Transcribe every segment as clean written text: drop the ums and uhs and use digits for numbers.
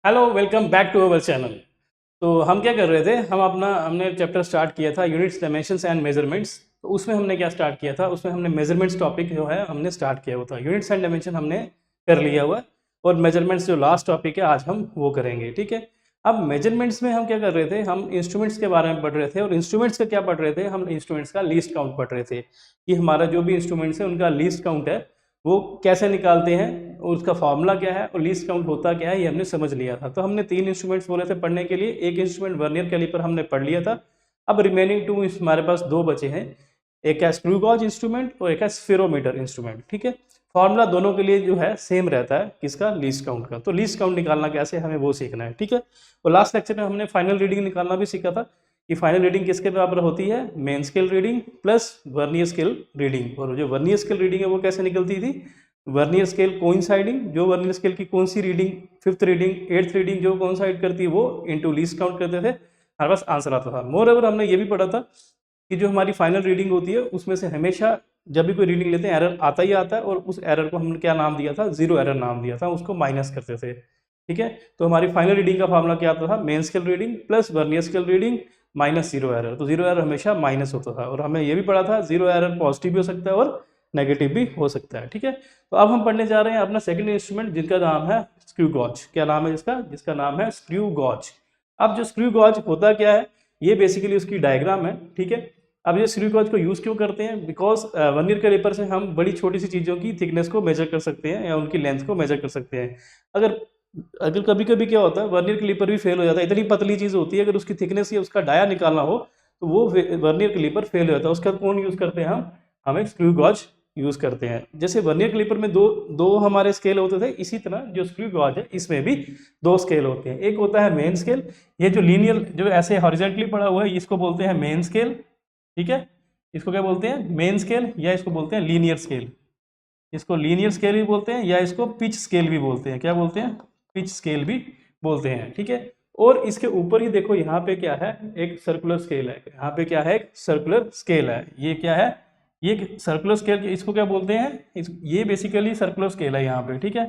Hello, welcome back to our channel. तो हम क्या कर रहे थे, हमने चैप्टर स्टार्ट किया था यूनिट्स, डायमेंशंस एंड मेजरमेंट्स। तो उसमें हमने क्या स्टार्ट किया था, उसमें हमने मेजरमेंट्स टॉपिक जो है हमने स्टार्ट किया हुआ था। यूनिट्स एंड डायमेंशन हमने कर लिया हुआ है, और मेजरमेंट्स जो लास्ट टॉपिक है आज हम वो करेंगे। ठीक है। अब मेजरमेंट्स में हम क्या कर रहे थे, हम इंस्ट्रूमेंट्स के बारे में पढ़ रहे थे। और इंस्ट्रूमेंट्स का क्या पढ़ रहे थे, हम इंस्ट्रूमेंट्स का लीस्ट काउंट पढ़ रहे थे कि हमारा जो भी इंस्ट्रूमेंट्स है उनका लीस्ट काउंट है वो कैसे निकालते हैं, और उसका फॉर्मूला क्या है, और लीस्ट काउंट होता क्या है, ये हमने समझ लिया था। तो हमने 3 इंस्ट्रूमेंट्स बोले थे पढ़ने के लिए। एक इंस्ट्रूमेंट वर्नियर कैलिपर हमने पढ़ लिया था। अब रिमेनिंग 2 हमारे पास 2 बचे हैं। एक है स्क्रू गॉज इंस्ट्रूमेंट और एक है स्फेरोमीटर इंस्ट्रूमेंट। ठीक है। फॉर्मूला दोनों के लिए जो है सेम रहता है, किसका, लीस्ट काउंट का। तो लीस्ट काउंट निकालना कैसे, हमें वो सीखना है। ठीक है। और लास्ट लेक्चर में हमने फाइनल रीडिंग निकालना भी सीखा था कि फाइनल रीडिंग किसके बराबर होती है, main scale reading plus vernier scale reading. और जो वर्नियर स्केल रीडिंग है वो कैसे निकलती थी, वर्नियर स्केल कोइंसाइडिंग, जो वर्नियर स्केल की कौन सी reading, 5th reading 8th reading जो कोइंसाइड करती है वो इनटू लीस्ट काउंट करते थे, हमारे पास आंसर आता था। मोर ओवर हमने ये भी पढ़ा था कि जो हमारी फाइनल रीडिंग होती है उसमें से हमेशा जब भी कोई रीडिंग लेते हैं एरर आता ही आता है, और उस एरर को हमने क्या नाम दिया था, जीरो एरर नाम दिया था, उसको माइनस करते थे। ठीक है। तो हमारी फाइनल रीडिंग का फार्मूला क्या आता था, main scale reading plus vernier scale reading minus zero error. तो जीरो एरर हमेशा माइनस होता था। और हमें ये भी पढ़ा था जीरो एरर पॉजिटिव भी हो सकता है और नेगेटिव भी हो सकता है। ठीक है। तो अब हम पढ़ने जा रहे हैं अपना सेकंड इंस्ट्रूमेंट जिनका नाम है स्क्रू गॉज। क्या नाम है जिसका, जिसका नाम है स्क्रू गॉज। अब जो स्क्रू गॉज होता क्या है, ये बेसिकली उसकी डायग्राम है। ठीक है। अब ये स्क्रू गॉज को यूज़ क्यों करते हैं, बिकॉज वर्नियर कैलिपर से हम बड़ी छोटी सी चीज़ों की थिकनेस को मेजर कर सकते हैं या उनकी लेंथ को मेजर कर सकते हैं। अगर अगर कभी कभी क्या होता है, वर्नियर कैलिपर भी फेल हो जाता है। इतनी पतली चीज़ होती है, अगर उसकी थिकनेस या उसका डाया निकालना हो तो वो वर्नियर कैलिपर फेल हो जाता है। उसका कौन यूज़ करते हैं हम एक स्क्रू गॉज यूज़ करते हैं। जैसे वर्नियर कैलिपर में दो दो हमारे स्केल होते थे, इसी तरह जो स्क्रू गॉज है इसमें भी 2 स्केल होते हैं। एक होता है मेन स्केल, ये जो लीनियर जो ऐसे हॉरिजॉन्टली पड़ा हुआ है इसको बोलते हैं मेन स्केल। ठीक है। इसको क्या बोलते हैं, मेन स्केल, या इसको बोलते हैं लीनियर स्केल। इसको लीनियर स्केल भी बोलते हैं या इसको पिच स्केल भी बोलते हैं। क्या बोलते हैं, पिच स्केल भी बोलते हैं। ठीक है। और इसके ऊपर ही देखो यहाँ पे क्या है, एक सर्कुलर स्केल है। यहाँ पे क्या है, एक सर्कुलर स्केल है। ये क्या है, ये सर्कुलर स्केल, इसको क्या बोलते हैं, ये बेसिकली सर्कुलर स्केल है यहाँ पे। ठीक है।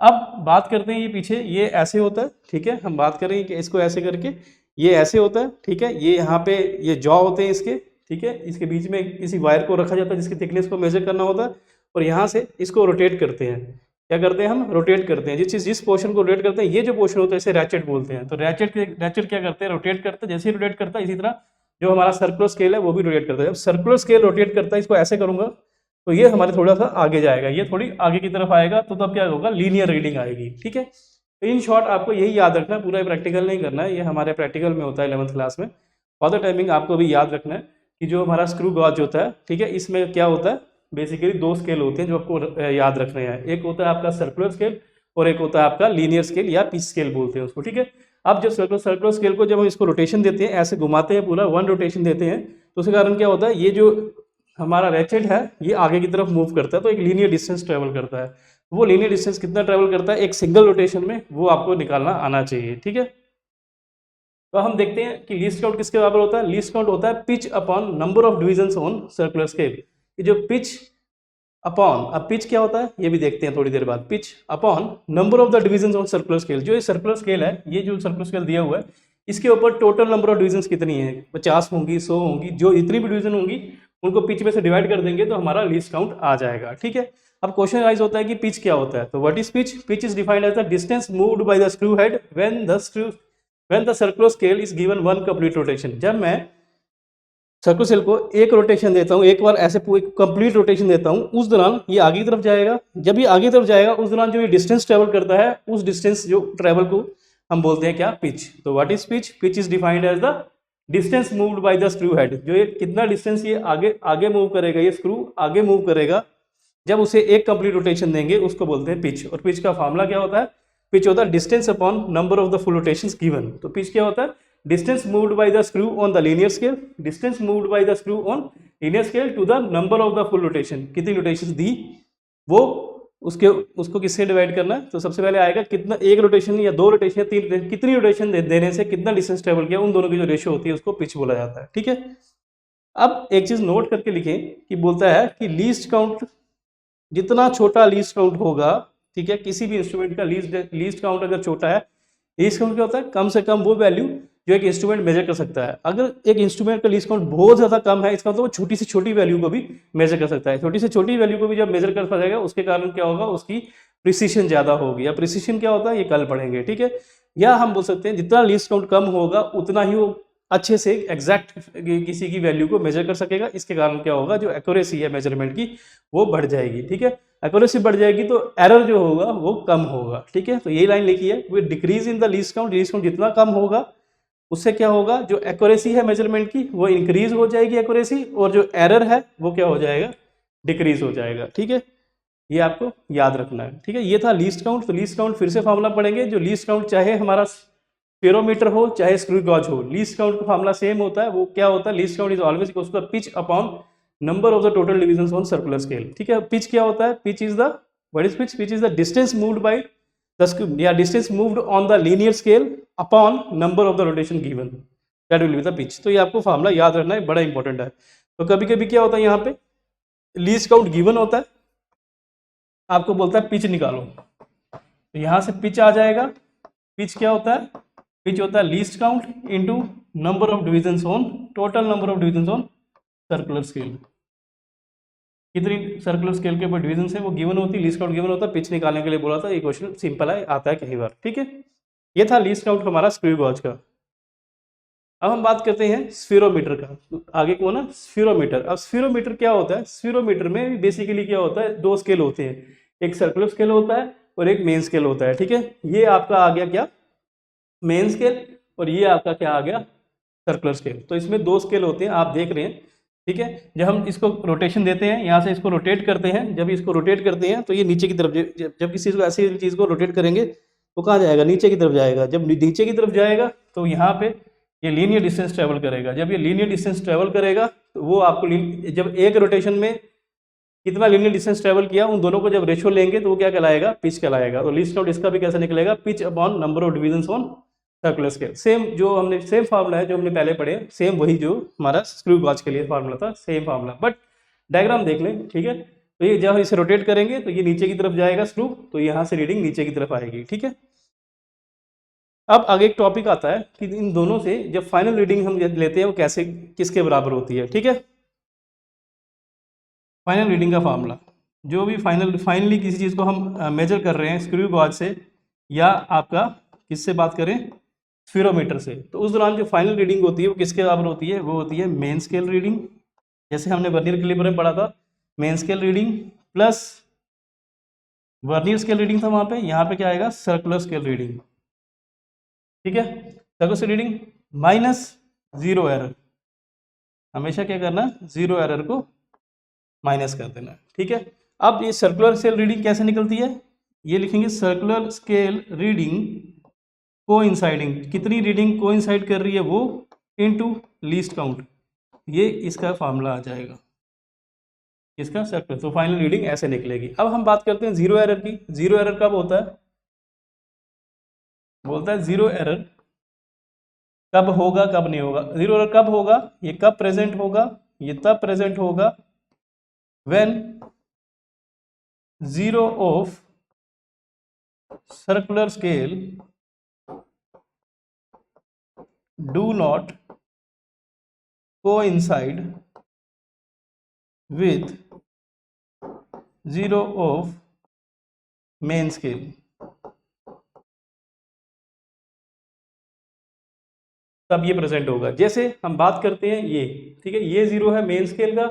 अब बात करते हैं ये पीछे, ये ऐसे होता है। ठीक है। हम बात करें कि इसको ऐसे करके, ये ऐसे होता है। ठीक है। ये यहाँ पे ये जॉ होते हैं इसके। ठीक है। इसके बीच में किसी वायर को रखा जाता है जिसकी थिकनेस को मेजर करना होता है, और यहाँ से इसको रोटेट करते हैं। क्या करते हैं, हम रोटेट करते हैं। जिस पोर्शन को रोटेट करते हैं, ये जो पोर्शन होता है इसे रैचेट बोलते हैं। तो रैचेट क्या करते हैं, रोटेट करते हैं। जैसे ही रोटेट करता है इसी तरह जो हमारा सर्कुलर स्केल है वो भी रोटेट करता है। जब सर्कुलर स्केल रोटेट करता है, इसको ऐसे करूंगा तो ये हमारे थोड़ा सा आगे जाएगा, ये थोड़ी आगे की तरफ आएगा, तो तब क्या होगा, लीनियर रीडिंग आएगी। ठीक है। तो इन शॉर्ट आपको यही याद रखना है, पूरा प्रैक्टिकल नहीं करना है, ये हमारे प्रैक्टिकल में होता है 11th क्लास में। फॉर द टाइमिंग आपको भी याद रखना है कि जो हमारा स्क्रू गॉज होता है, ठीक है, इसमें क्या होता है, बेसिकली 2 स्केल होते हैं जो आपको याद रखने हैं। एक होता है आपका सर्कुलर स्केल और एक होता है आपका लीनियर स्केल या पिच स्केल बोलते हैं उसको। ठीक है। अब जब सर्कुलर स्केल को जब हम इसको रोटेशन देते हैं, ऐसे घुमाते हैं, पूरा 1 रोटेशन देते हैं, तो उसके कारण क्या होता है, ये जो हमारा रैचेट है ये आगे की तरफ मूव करता है, तो एक लीनियर डिस्टेंस ट्रेवल करता है। वो लीनियर डिस्टेंस कितना ट्रेवल करता है एक सिंगल रोटेशन में, वो आपको निकालना आना चाहिए। ठीक है। तो हम देखते हैं कि लीस्ट काउंट किसके बराबर होता है। लीस्ट काउंट होता है pitch upon number of divisions on circular scale. ये जो पिच अपॉन, अब पिच क्या होता है ये भी देखते हैं थोड़ी देर बाद। Pitch upon number of the divisions on circular scale. जो ये सर्कुलर स्केल है, ये जो सर्कुलर स्केल दिया हुआ है, इसके ऊपर टोटल नंबर ऑफ डिविजन्स कितनी है, 50 होंगी, 100 होंगी, जो इतनी भी डिवीजन होंगी उनको पिच में से डिवाइड कर देंगे तो हमारा लीस्ट काउंट आ जाएगा। ठीक है। अब क्वेश्चन राइज होता है कि पिच क्या होता है। तो what is pitch, pitch is defined as the distance moved by the screw head when the circular scale is given 1 complete rotation. जब मैं सर्कुलर स्केल को एक रोटेशन देता हूँ, एक बार ऐसे पूरी कंप्लीट रोटेशन देता हूँ, उस दौरान ये आगे की तरफ जाएगा। जब ये आगे की तरफ जाएगा उस दौरान जो ये डिस्टेंस ट्रेवल करता है, उस डिस्टेंस जो ट्रेवल को हम बोलते हैं क्या, पिच। तो what is pitch, pitch is defined as the distance moved by the screw head. जो ये कितना डिस्टेंस ये आगे आगे मूव करेगा, ये स्क्रू आगे मूव करेगा, जब उसे एक कंप्लीट रोटेशन देंगे उसको बोलते हैं पिच। और पिच का फॉर्मूला क्या होता है, पिच होता है distance upon number of the full rotations given. तो पिच क्या होता है, distance moved by the screw on the linear scale, distance moved by the screw on linear scale to the number of the full rotation. कितनी rotations दी वो उसको किससे divide करना है। तो सबसे पहले आएगा कितना, एक रोटेशन या 2 रोटेशन या 3 रोटेशन, कितनी रोटेशन देने से कितना डिस्टेंस ट्रेवल किया, उन दोनों की जो रेशियो होती है उसको पिच बोला जाता है। ठीक है। अब एक चीज नोट करके लिखें कि बोलता है कि लीस्ट काउंट, जितना छोटा लीस्ट काउंट होगा, ठीक है, किसी भी इंस्ट्रूमेंट का लीस्ट काउंट अगर छोटा है, लीस्ट काउंट क्या होता है? कम से कम वो वैल्यू जो एक इंस्ट्रूमेंट मेजर कर सकता है। अगर एक इंस्ट्रूमेंट का लीस्ट काउंट बहुत ज़्यादा कम है, इसका मतलब वो छोटी से छोटी वैल्यू को भी मेजर कर सकता है। छोटी से छोटी वैल्यू को भी जब मेजर कर सकेगा, उसके कारण क्या होगा? उसकी प्रिसीशन ज़्यादा होगी। या प्रिसीशन क्या होता है, ये कल पढ़ेंगे, ठीक है। या हम बोल सकते हैं जितना लीस्ट काउंट कम होगा उतना ही वो अच्छे से एग्जैक्ट किसी की वैल्यू को मेजर कर सकेगा। इसके कारण क्या होगा? जो एक्यूरेसी है मेजरमेंट की वो बढ़ जाएगी, ठीक है। एक्यूरेसी बढ़ जाएगी तो एरर जो होगा वो कम होगा, ठीक है। तो यही लाइन लिखी है, with decrease in the least count, least count जितना कम होगा उससे क्या होगा? जो एक्यूरेसी है मेजरमेंट की वो इंक्रीज हो जाएगी एक्यूरेसी, और जो एरर है वो क्या हो जाएगा? डिक्रीज हो जाएगा, ठीक है। ये आपको याद रखना है, ठीक है। ये था लीस्ट काउंट। तो लीस्ट काउंट फिर से फार्मूला पढ़ेंगे। जो लीस्ट काउंट चाहे हमारा स्फेरोमीटर हो चाहे स्क्रू गॉज हो, लीस्ट काउंट का फार्मूला सेम होता है। वो क्या होता है? Least count is always equals to the pitch upon number of the total divisions on circular scale, ठीक है। पिच क्या होता है? Pitch is the, what is pitch? Pitch is the distance moved by the या distance moved on the linear scale upon number of the rotation given, that will be the pitch. तो ये आपको formula याद रखना है, बड़ा important है। तो कभी कभी क्या होता है, यहाँ पे लीस्ट काउंट गिवन होता है, आपको बोलता है पिच निकालो, तो यहां से पिच आ जाएगा। पिच क्या होता है? पिच होता है least count into number of divisions on, total number of divisions on circular scale. कितनी सर्कुलर स्केल के ऊपर डिविजन है वो गिवन होती है, लीस्ट काउंट गिवन होता है। पिच निकालने के लिए बोला था, ये क्वेश्चन सिंपल है, आता है कई बार, ठीक है। ये था लीस्ट काउंट हमारा स्क्रू गॉज का। अब हम बात करते हैं स्फीरोमीटर का। तो आगे कौन है? स्फीरोमीटर। अब स्फीरोमीटर क्या होता है? स्फीरोमीटर में बेसिकली क्या होता है? दो स्केल होते हैं, एक सर्कुलर स्केल होता है और एक मेन स्केल होता है, ठीक है। ये आपका आ गया क्या? Main scale. और ये आपका क्या आ गया? Circular scale. तो इसमें दो स्केल होते हैं, आप देख रहे हैं, ठीक है। जब हम इसको रोटेशन देते हैं, यहाँ से इसको रोटेट करते हैं, जब इसको रोटेट करते हैं तो ये नीचे की तरफ, जब किसी को ऐसी चीज़ को रोटेट करेंगे तो कहाँ जाएगा? नीचे की तरफ जाएगा। जब नीचे की तरफ जाएगा तो यहाँ पे ये लीनियर डिस्टेंस ट्रेवल करेगा। जब ये लीनियर डिस्टेंस ट्रेवल करेगा तो वो आपको जब एक रोटेशन में कितना लीनियर डिस्टेंस ट्रेवल किया, उन दोनों को जब रेशो लेंगे तो वो क्या कहलाएगा? पिच कहलाएगा। तो लीस्ट काउंट इसका भी कैसे निकलेगा? Pitch upon number of divisions on circular scale. Same जो हमने, सेम फार्मूला है जो हमने पहले पढ़े, सेम वही जो हमारा स्क्रू गॉज के लिए फार्मूला था, सेम फार्मूला, बट डायग्राम देख लें, ठीक है। तो ये जब इसे रोटेट करेंगे तो ये नीचे की तरफ जाएगा स्क्रू, तो यहाँ से रीडिंग नीचे की तरफ आएगी, ठीक है। अब आगे एक टॉपिक आता है कि इन दोनों से जब फाइनल रीडिंग हम लेते हैं वो कैसे, किसके बराबर होती है, ठीक है। फाइनल रीडिंग का फार्मूला, जो भी फाइनली किसी चीज़ को हम मेजर कर रहे हैं स्क्रू गॉज से या आपका किससे बात करें? स्फीरोमीटर से, तो उस दौरान जो फाइनल रीडिंग होती है वो किसके बराबर होती है? वो होती है मेन स्केल रीडिंग। जैसे हमने वर्नियर कैलिपर में पढ़ा था, main scale reading plus vernier scale reading था वहाँ पे, यहाँ पे क्या आएगा? सर्कुलर स्केल रीडिंग, ठीक है। Circular scale reading minus zero error, हमेशा क्या करना? जीरो एरर को माइनस कर देना, ठीक है। अब ये सर्कुलर स्केल रीडिंग कैसे निकलती है? ये लिखेंगे सर्कुलर स्केल रीडिंग कोइंसाइडिंग, कितनी रीडिंग कोइंसाइड कर रही है वो, इनटू लीस्ट काउंट, ये इसका फार्मूला आ जाएगा, इसका सर्कुलर। तो फाइनल रीडिंग ऐसे निकलेगी। अब हम बात करते हैं जीरो एरर की। जीरो एरर कब होता है? बोलता है जीरो एरर कब होगा, कब नहीं होगा। जीरो एरर कब होगा? ये कब प्रेजेंट होगा? ये तब प्रेजेंट होगा when zero of circular scale do not coincide with zero of main scale। तब ये प्रेजेंट होगा। जैसे हम बात करते हैं ये, ठीक है, ये जीरो है मेन स्केल का,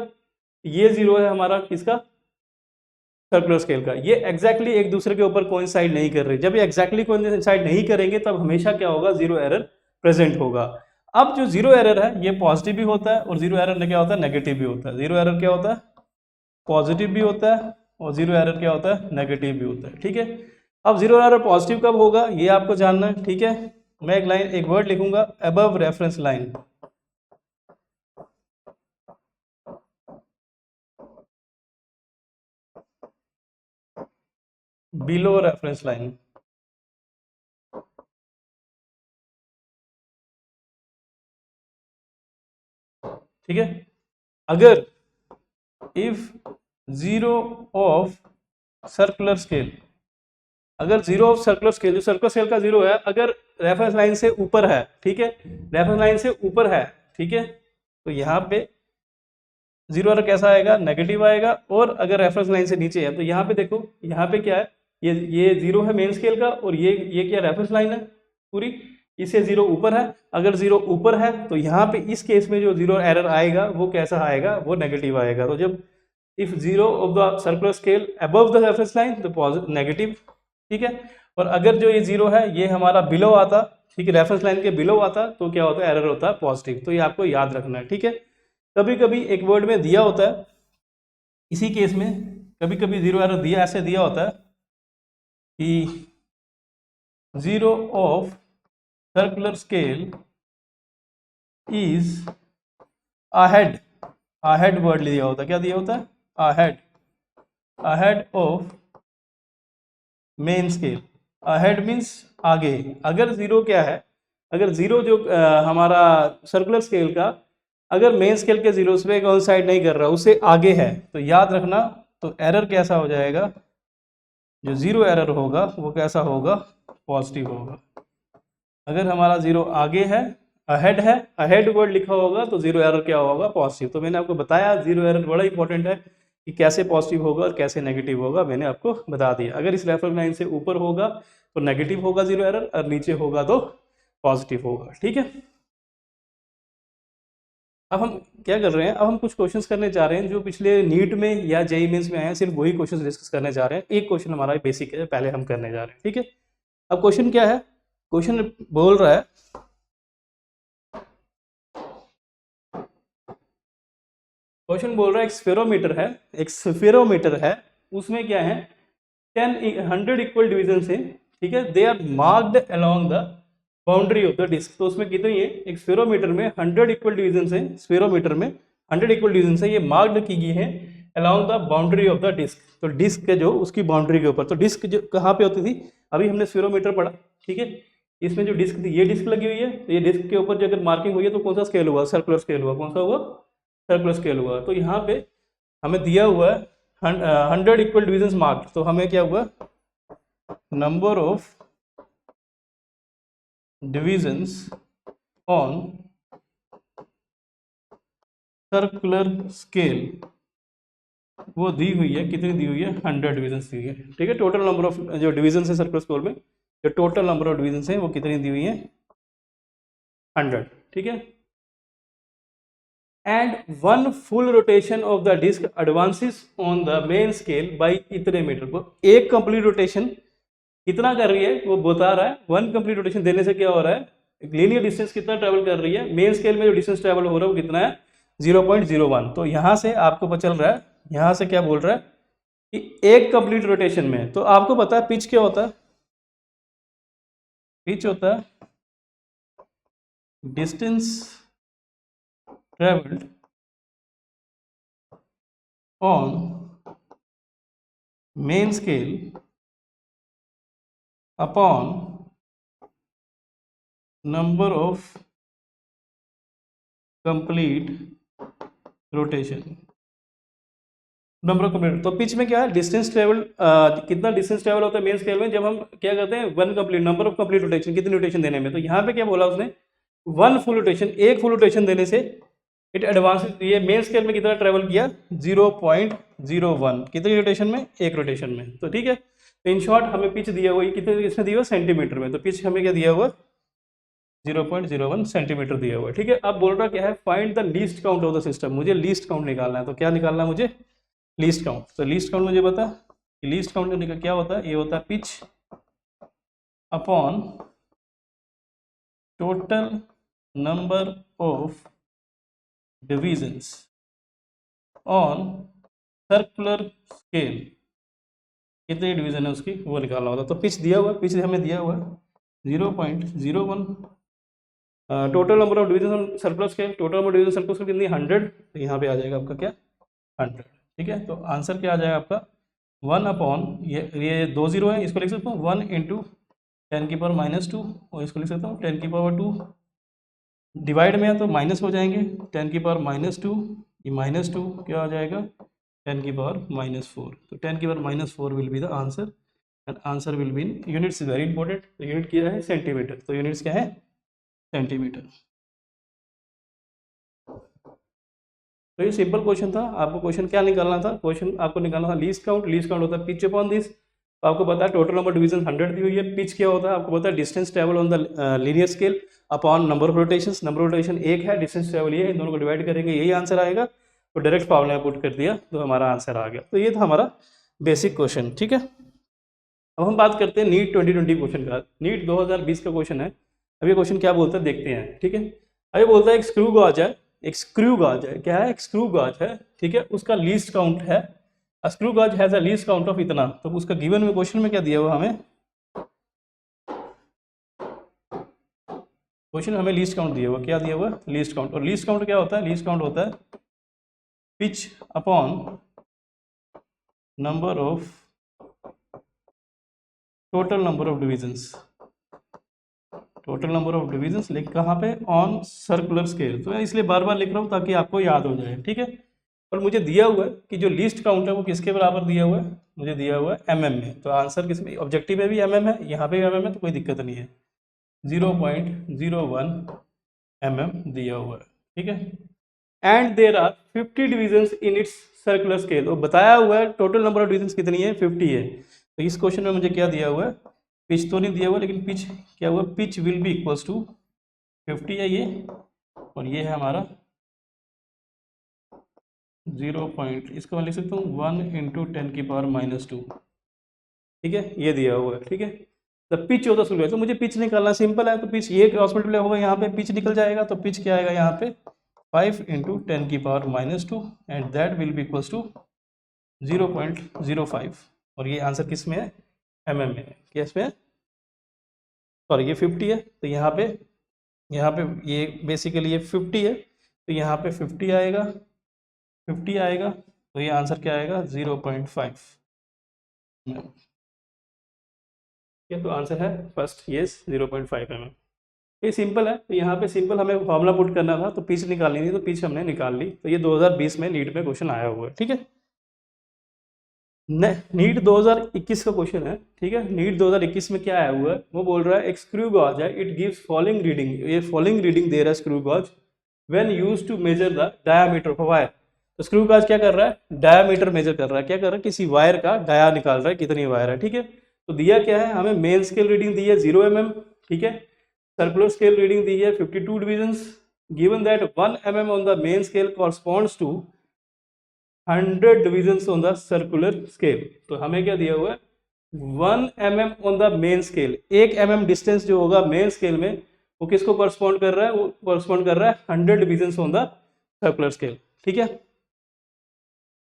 ये जीरो है हमारा किसका? सर्कुलर स्केल का। ये एग्जैक्टली एक दूसरे के ऊपर कोइंसाइड नहीं कर रहे। जब ये एग्जैक्टली कोइंसाइड नहीं करेंगे तब हमेशा क्या होगा? जीरो एरर प्रेजेंट होगा। अब जो जीरो एरर है ये पॉजिटिव भी होता है और जीरो एरर क्या होता है? नेगेटिव भी होता है। जीरो एरर क्या होता है? पॉजिटिव भी होता है और जीरो एरर क्या होता है? नेगेटिव भी होता है, ठीक है। अब जीरो एरर पॉजिटिव कब होगा ये आपको जानना है, ठीक है। मैं एक लाइन, एक वर्ड लिखूंगा, above reference line, below reference line, ठीक है। अगर if zero of circular scale अगर जीरो ऑफ सर्कुलर स्केल, जो सर्कुलर स्केल का जीरो है, अगर रेफरेंस लाइन से ऊपर है, ठीक है, रेफरेंस लाइन से ऊपर है, ठीक है, तो यहाँ पे जीरो एरर कैसा आएगा, नेगेटिव आएगा। और अगर रेफरेंस लाइन से नीचे है तो यहाँ पे देखो, यहाँ पे क्या है, ये जीरो है मेन स्केल का, और ये क्या रेफरेंस लाइन है पूरी, इससे जीरो ऊपर है। अगर जीरो ऊपर है तो यहाँ पे इस केस में जो जीरो एरर आएगा वो कैसा आएगा, वो नेगेटिव आएगा। तो जब if zero of the circular scale above the reference line तो पॉजिटिव नेगेटिव, ठीक है। और अगर जो ये जीरो है ये हमारा बिलो आता, ठीक है, रेफरेंस लाइन के बिलो आता, तो क्या होता है, एरर होता है पॉजिटिव। तो ये आपको याद रखना है, ठीक है। कभी कभी एक वर्ड में दिया होता है, इसी केस में कभी कभी जीरो एरर दिया, ऐसे दिया होता है कि zero of circular scale is ahead, ahead word दिया होता है, क्या दिया होता है, ahead, ahead of main scale. Ahead means आगे। अगर जीरो क्या है, अगर जीरो जो हमारा सर्कुलर स्केल का अगर मेन स्केल के जीरो पे कोइंसाइड नहीं कर रहा, उससे आगे है, तो याद रखना, तो एरर कैसा हो जाएगा, जो जीरो एरर होगा वो कैसा होगा, पॉजिटिव होगा। अगर हमारा जीरो आगे है, अहेड है, अहेड वर्ड लिखा होगा, तो जीरो एरर क्या होगा, पॉजिटिव। तो मैंने आपको बताया जीरो एरर बड़ा इंपॉर्टेंट है कि कैसे पॉजिटिव होगा और कैसे नेगेटिव होगा, मैंने आपको बता दिया। अगर इस रेफरेंस लाइन से ऊपर होगा तो नेगेटिव होगा जीरो एरर, और नीचे होगा तो पॉजिटिव होगा, ठीक है। अब हम क्या कर रहे हैं, अब हम कुछ क्वेश्चंस करने जा रहे हैं जो पिछले नीट में या जेईई मेंस में आए हैं, सिर्फ वही क्वेश्चंस डिस्कस करने जा रहे हैं। एक क्वेश्चन हमारा बेसिक है, पहले हम करने जा रहे हैं, ठीक है। अब क्वेश्चन क्या है, क्वेश्चन बोल रहा है, क्वेश्चन बोल रहा है एक स्फेरोमीटर है, एक स्फेरोमीटर है, उसमें क्या है 100 इक्वल डिवीजन है, ठीक है, they are marked along the boundary of the disc. तो उसमें कितनी है, एक स्फेरोमीटर में 100 इक्वल डिवीजन है, स्फेरोमीटर में 100 इक्वल डिवीजन है, ये मार्क्ड की गई है along the boundary of the disc. तो डिस्क के जो उसकी बाउंड्री के ऊपर, तो डिस्क जो कहाँ पे होती थी, अभी हमने स्फेरोमीटर पढ़ा, ठीक है, इसमें जो डिस्क थी, ये डिस्क लगी हुई है, तो ये डिस्क के ऊपर जो अगर मार्किंग हुई है तो कौन सा स्केल हुआ, सर्कुलर स्केल हुआ, कौन सा हुआ, सर्कुलर स्केल हुआ। तो यहाँ पे हमें दिया हुआ है 100 इक्वल डिविजन मार्क्ड, तो हमें क्या हुआ, number of divisions on circular scale वो दी हुई है, कितनी दी हुई है, 100 डिविजन्स दी हुई है, ठीक है। टोटल नंबर ऑफ जो डिविजन्स है सर्कुलर स्केल में, जो टोटल नंबर ऑफ डिविजन्स हैं वो कितनी दी हुई है, 100, ठीक है। And one full rotation of the disc advances on the main scale by इतने मीटर। को एक कंप्लीट रोटेशन कितना कर रही है वो बता रहा है, वन कंप्लीट रोटेशन देने से क्या हो रहा है, लीनियर डिस्टेंस कितना ट्रेवल कर रही है, मेन स्केल में जो डिस्टेंस ट्रेवल हो रहा है वो कितना है, 0.01। तो यहाँ से आपको पता चल रहा है, यहाँ से क्या बोल रहा है कि एक कंप्लीट रोटेशन में, तो आपको पता है पिच क्या होता है, पिच होता है distance travelled on main scale upon number of complete rotation, number of complete. तो पिच में क्या है, डिस्टेंस ट्रेवल, कितना डिस्टेंस ट्रेवल होता है मेन स्केल में, जब हम क्या करते हैं one complete, number of complete rotation, कितनी रोटेशन देने में। तो यहाँ पे क्या बोला उसने, वन फुल रोटेशन, एक फुल रोटेशन देने से इट एडवांस, ये मेन स्केल में कितना ट्रेवल किया, 0.01, कितनी रोटेशन में, एक रोटेशन में। तो ठीक है, तो इन शॉर्ट हमें पिच दिया हुआ, कितने इसमें दिया हुआ, सेंटीमीटर में, तो पिच हमें क्या दिया हुआ, 0.01 सेंटीमीटर दिया हुआ है, ठीक है। अब बोल रहा क्या है, find the least count of the system, मुझे लीस्ट काउंट निकालना है। तो क्या निकालना है मुझे, लीस्ट काउंट। तो लीस्ट काउंट मुझे बता कि लीस्ट काउंट क्या होता है, ये होता है pitch upon total number of divisions on circular scale, कितनी डिवीजन है उसकी वो निकालना होता है। तो पिच दिया हुआ, पिच हमें दिया हुआ 0.01, total number of division on circular scale, total number division circular scale कितनी, 100, तो यहाँ पे आ जाएगा आपका क्या, 100, ठीक है। तो आंसर क्या आ जाएगा आपका, 1 अपॉन ये 2 0 है, इसको लिख सकता हूँ 1 इंटू 10⁻², और इसको लिख सकता हूँ 10⁻², डिवाइड में है तो माइनस हो जाएंगे, 10⁻², ये -2 क्या आ जाएगा, 10⁻⁴। तो 10⁻⁴ will be the answer and answer will be in units is very important. तो यूनिट क्या है? सेंटीमीटर। तो यूनिट्स क्या है? सेंटीमीटर। तो ये सिंपल क्वेश्चन था। आपको क्वेश्चन क्या निकालना था? क्वेश्चन आपको निकालना था लीस्ट काउंट। लीस्ट काउंट होता है पिच अपॉन दिस। तो आपको पता है टोटल नंबर डिवीजन 100 दी हुई है। पिच क्या होता है? आपको पता है distance travel on the linear scale upon number of rotations. Number of rotation 1 है, डिस्टेंस ट्रेवल ये है, इन दोनों को डिवाइड करेंगे, यही आंसर आएगा। तो डायरेक्ट फॉर्मूला पुट कर दिया तो हमारा आंसर आ गया। तो ये था हमारा बेसिक क्वेश्चन, ठीक है। अब हम बात करते हैं नीट 2020 क्वेश्चन का। नीट 2020 का क्वेश्चन है। अब ये क्वेश्चन क्या बोलता है देखते हैं, ठीक है। अभी बोलता है एक स्क्रू गॉज है, एक स्क्रू गॉज है, क्या है? एक स्क्रू गॉज है, ठीक है। उसका लीस्ट काउंट है, screw gauge has a least count of इतना। तो उसका गिवन में क्वेश्चन में क्या दिया हुआ हमें? क्वेश्चन हमें लीस्ट काउंट दिया हुआ, क्या दिया हुआ? Least count. और लीस्ट काउंट क्या होता है? लीस्ट काउंट होता है pitch upon number of total number of divisions. Total number of divisions लिख कहाँ पे? On circular scale. तो मैं इसलिए बार बार लिख रहा हूँ ताकि आपको याद हो जाए, ठीक है। और मुझे दिया हुआ है कि जो लीस्ट काउंट है वो किसके बराबर दिया हुआ है? मुझे दिया हुआ है mm में। तो आंसर किस में? ऑब्जेक्टिव में भी mm है, यहाँ पे भी mm है, तो कोई दिक्कत नहीं है। 0.01 mm दिया हुआ है, ठीक है। And there are 50 divisions in its circular scale. तो बताया हुआ है टोटल नंबर ऑफ डिविजन्स कितनी है? 50 है। तो इस क्वेश्चन में मुझे क्या दिया हुआ है? पिच तो नहीं दिया हुआ, लेकिन पिच क्या हुआ? Pitch will be equals to 50 है ये, और ये है हमारा 0 पॉइंट, इसको मैं लिख सकता हूँ 1 × 10⁻², ठीक है। ये दिया हुआ है, ठीक है। The pitch of the screw. तो मुझे पिच निकालना सिंपल है। तो पिच ये क्रॉस मल्टीप्लाई होगा, यहाँ पे पिच निकल जाएगा। तो पिच क्या आएगा यहाँ पे? 5 × 10⁻², and that will be equals to 0.05। और ये आंसर किस में है? mm में है। किस में है? सॉरी, ये 50 है। तो यहाँ पे ये बेसिकली ये 50 है, तो यहाँ पे 50 आएगा, 50 आएगा। तो ये आंसर क्या आएगा? 0.5। ये तो आंसर है फर्स्ट, यस 0.5 mm। ये सिंपल है। तो यहाँ पे सिंपल हमें फॉर्मूला पुट करना था, तो पिच निकालनी थी, तो पिच हमने निकाल ली। तो ये 2020 में नीट में क्वेश्चन आया हुआ है, ठीक है। नीट 2021 का क्वेश्चन है, ठीक है। नीट 2021 में क्या आया हुआ है? वो बोल रहा है एक स्क्रू गॉज है, इट गिव्स फॉलोइंग रीडिंग। ये फॉलोइंग रीडिंग दे रहा है screw gauge when used to measure the diameter of wire. तो स्क्रू गॉज क्या कर रहा है? डायामीटर मेजर कर रहा है। क्या कर रहा है? किसी वायर का डाया निकाल रहा है, कितनी वायर है, ठीक है। तो दिया क्या है हमें? मेन स्केल रीडिंग दी है 0 mm, ठीक है। सर्कुलर स्केल रीडिंग दी है 52 divisions. Given that 1 mm on the main scale corresponds to 100 divisions on the circular scale. तो हमें क्या दिया हुआ है? 1 mm on the main scale. 1 mm distance जो होगा मेन स्केल में, वो किसको कॉरस्पॉन्ड कर रहा है? वो कॉरस्पॉन्ड कर रहा है 100 divisions on the circular scale, ठीक है।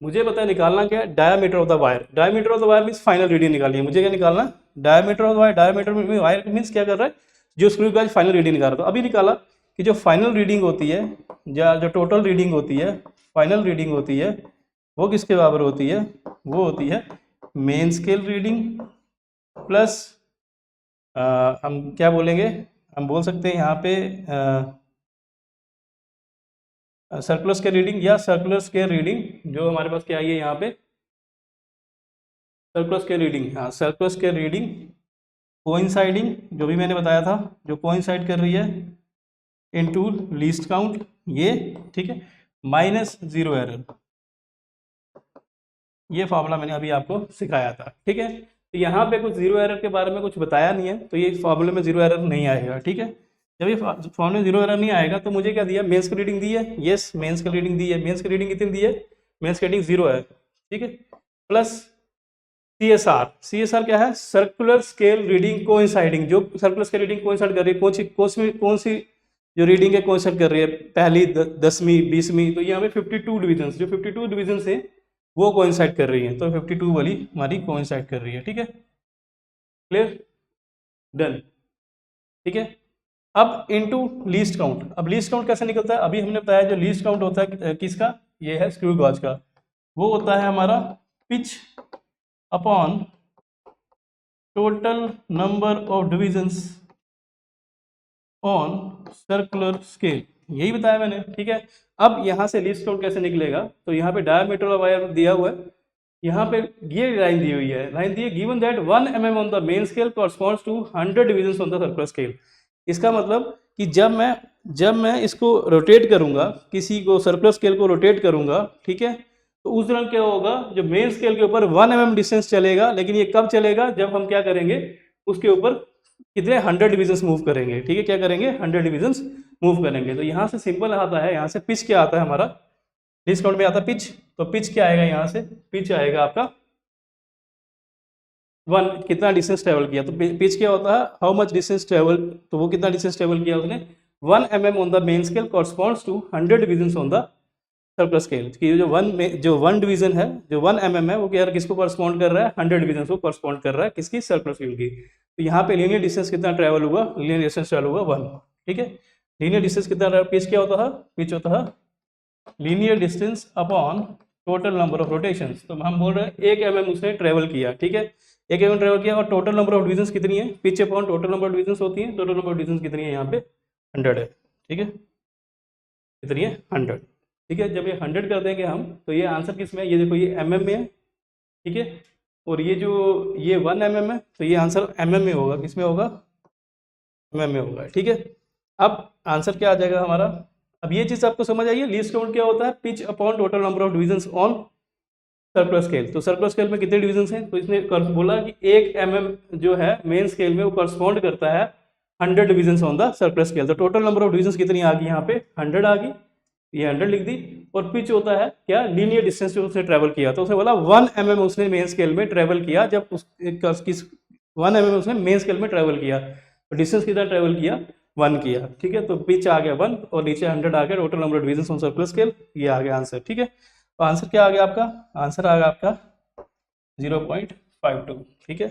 मुझे पता है निकालना क्या है? Diameter of the wire. Diameter of the wire means final reading निकालिए। मुझे क्या निकालना? Diameter of the wire. Diameter में वायर मींस क्या कर रहा है? जो स्क्रू गॉज फाइनल रीडिंग निकाल रहा था। अभी निकाला कि जो फाइनल रीडिंग होती है, या जो टोटल रीडिंग होती है, फाइनल रीडिंग होती है, वो किसके बराबर होती है? वो होती है मेन स्केल रीडिंग प्लस हम क्या बोलेंगे? हम बोल सकते हैं यहाँ पे सर्कुलर स्केल रीडिंग, या सर्कुलर स्केल रीडिंग जो हमारे पास क्या आई है यहाँ पे? Circular scale reading. हाँ, सर्कुलर स्केल रीडिंग कोइंसाइडिंग, जो भी मैंने बताया था, जो कोइंसाइड कर रही है, इनटू लीस्ट काउंट, ये ठीक है, माइनस 0 एरर। ये फॉर्मूला मैंने अभी आपको सिखाया था, ठीक है। तो यहाँ पे कुछ 0 एरर के बारे में कुछ बताया नहीं है, तो ये फॉर्मूले में 0 एरर नहीं आएगा, ठीक है। जब ये फॉर्मूले में 0 एरर नहीं आएगा, तो मुझे क्या दिया? मेंस की रीडिंग दी है, यस मेंस की रीडिंग दी है। मेंस की रीडिंग कितनी दी है? मेंस की रीडिंग 0 है, ठीक है। Plus CSR। CSR क्या है? Circular scale reading coinciding. जो सर्कुलर स्केल रीडिंग कोइंसाइड कर रही है, कौन सी जो रीडिंग है कोइंसाइड कर रही है, पहली 10वीं 20वीं, तो ये हमें 52 डिवीजन, जो 52 डिवीजन है वो कोइंसाइड कर रही है। तो 52 वाली हमारी कोइंसाइड कर रही है, ठीक है। क्लियर? डन, ठीक है। अब इनटू लीस्ट काउंट। अब लीस्ट काउंट कैसे निकलता है? अभी हमने बताया जो लीस्ट काउंट होता है किसका? ये है स्क्रू गॉज का। वो होता है हमारा pitch upon total number of divisions on circular scale. यही बताया मैंने, ठीक है। अब यहाँ से लीस्ट काउंट कैसे निकलेगा? तो यहाँ पे डायमीटर ऑफ वायर दिया हुआ है, यहाँ पे ये लाइन दी हुई है, लाइन दी है given that 1 mm on the main scale corresponds to 100 divisions on the circular scale. इसका मतलब कि जब मैं इसको रोटेट करूंगा, किसी को सर्कुलर स्केल को रोटेट करूंगा, ठीक है, तो उस दौरान क्या होगा, जो मेन स्केल के ऊपर 1 mm डिस्टेंस चलेगा, लेकिन ये कब चलेगा, जब हम क्या करेंगे, उसके ऊपर कितने 100 डिविजन्स मूव करेंगे, ठीक है, क्या करेंगे, 100 डिविजन्स मूव करेंगे। तो यहाँ से सिंपल आता है, यहाँ से पिच क्या आता है हमारा, लीस्ट काउंट में आता है पिच, तो पिच क्या आएगा, यहाँ से पिच आएगा आपका 1, कितना डिस्टेंस ट्रेवल किया, तो पिच क्या होता है, हाउ मच डिस्टेंस ट्रेवल, तो वो कितना डिस्टेंस ट्रेवल किया उसने, 1 mm on the main scale corresponds to 100 divisions on the circular scale. कि जो वन डिवीजन है, जो 1 mm है, वो क्या किसको कॉरस्पॉन्ड कर रहा है, 100 डिविजन को कॉरस्पॉन्ड कर रहा है, किसकी, सर्कुलर स्केल की। तो यहाँ पे लीनियर डिस्टेंस कितना ट्रेवल हुआ, लीनियर डिस्टेंस ट्रेवल हुआ 1, ठीक है। लीनियर डिस्टेंस कितना, पिच क्या होता है, पिच होता है linear distance upon total number of rotations. तो हम बोल रहे हैं 1 mm उसने ट्रेवल किया, ठीक है, 1 mm ट्रेवल किया, और टोटल नंबर ऑफ डिविजन्स कितनी है, pitch upon total number of divisions होती है, टोटल नंबर ऑफ डिविजन्स कितनी है, यहाँ पे 100 है, ठीक है, कितनी है 100, ठीक है। जब ये 100 कर देंगे हम, तो ये आंसर किस में है, ये देखो ये mm में है, ठीक है, और ये जो ये 1 mm है, तो ये आंसर mm में होगा, किस में होगा, mm में होगा, ठीक है। अब आंसर क्या आ जाएगा हमारा, अब ये चीज आपको समझ आइए, लीस्ट काउंट क्या होता है, pitch upon total number of divisions on circular scale. तो सर्कुलर स्केल में कितने डिविजन्स हैं, तो इसने बोला कि 1 mm जो है मेन स्केल में वो करस्पॉन्ड करता है 100 divisions on the circular scale. तो टोटल नंबर ऑफ डिविजन्स कितनी आ गई, यहाँ पे 100 आ गई, ये 100 लिख दी। और पिच होता है क्या, लीनियर डिस्टेंस जो उसने ट्रेवल किया, तो उसने बोला 1 mm उसने मेन स्केल में ट्रेवल किया, जब उस किस 1 mm उसने मेन स्केल में ट्रेवल किया, तो डिस्टेंस कितना ट्रेवल किया, 1 किया, ठीक है। तो पिच आ गया 1 और नीचे 100 आ गया, total number of divisions on circular scale, ये आ गया आंसर, ठीक है। तो आंसर क्या आ गया आपका, आंसर आ गया आपका 0.52, ठीक है,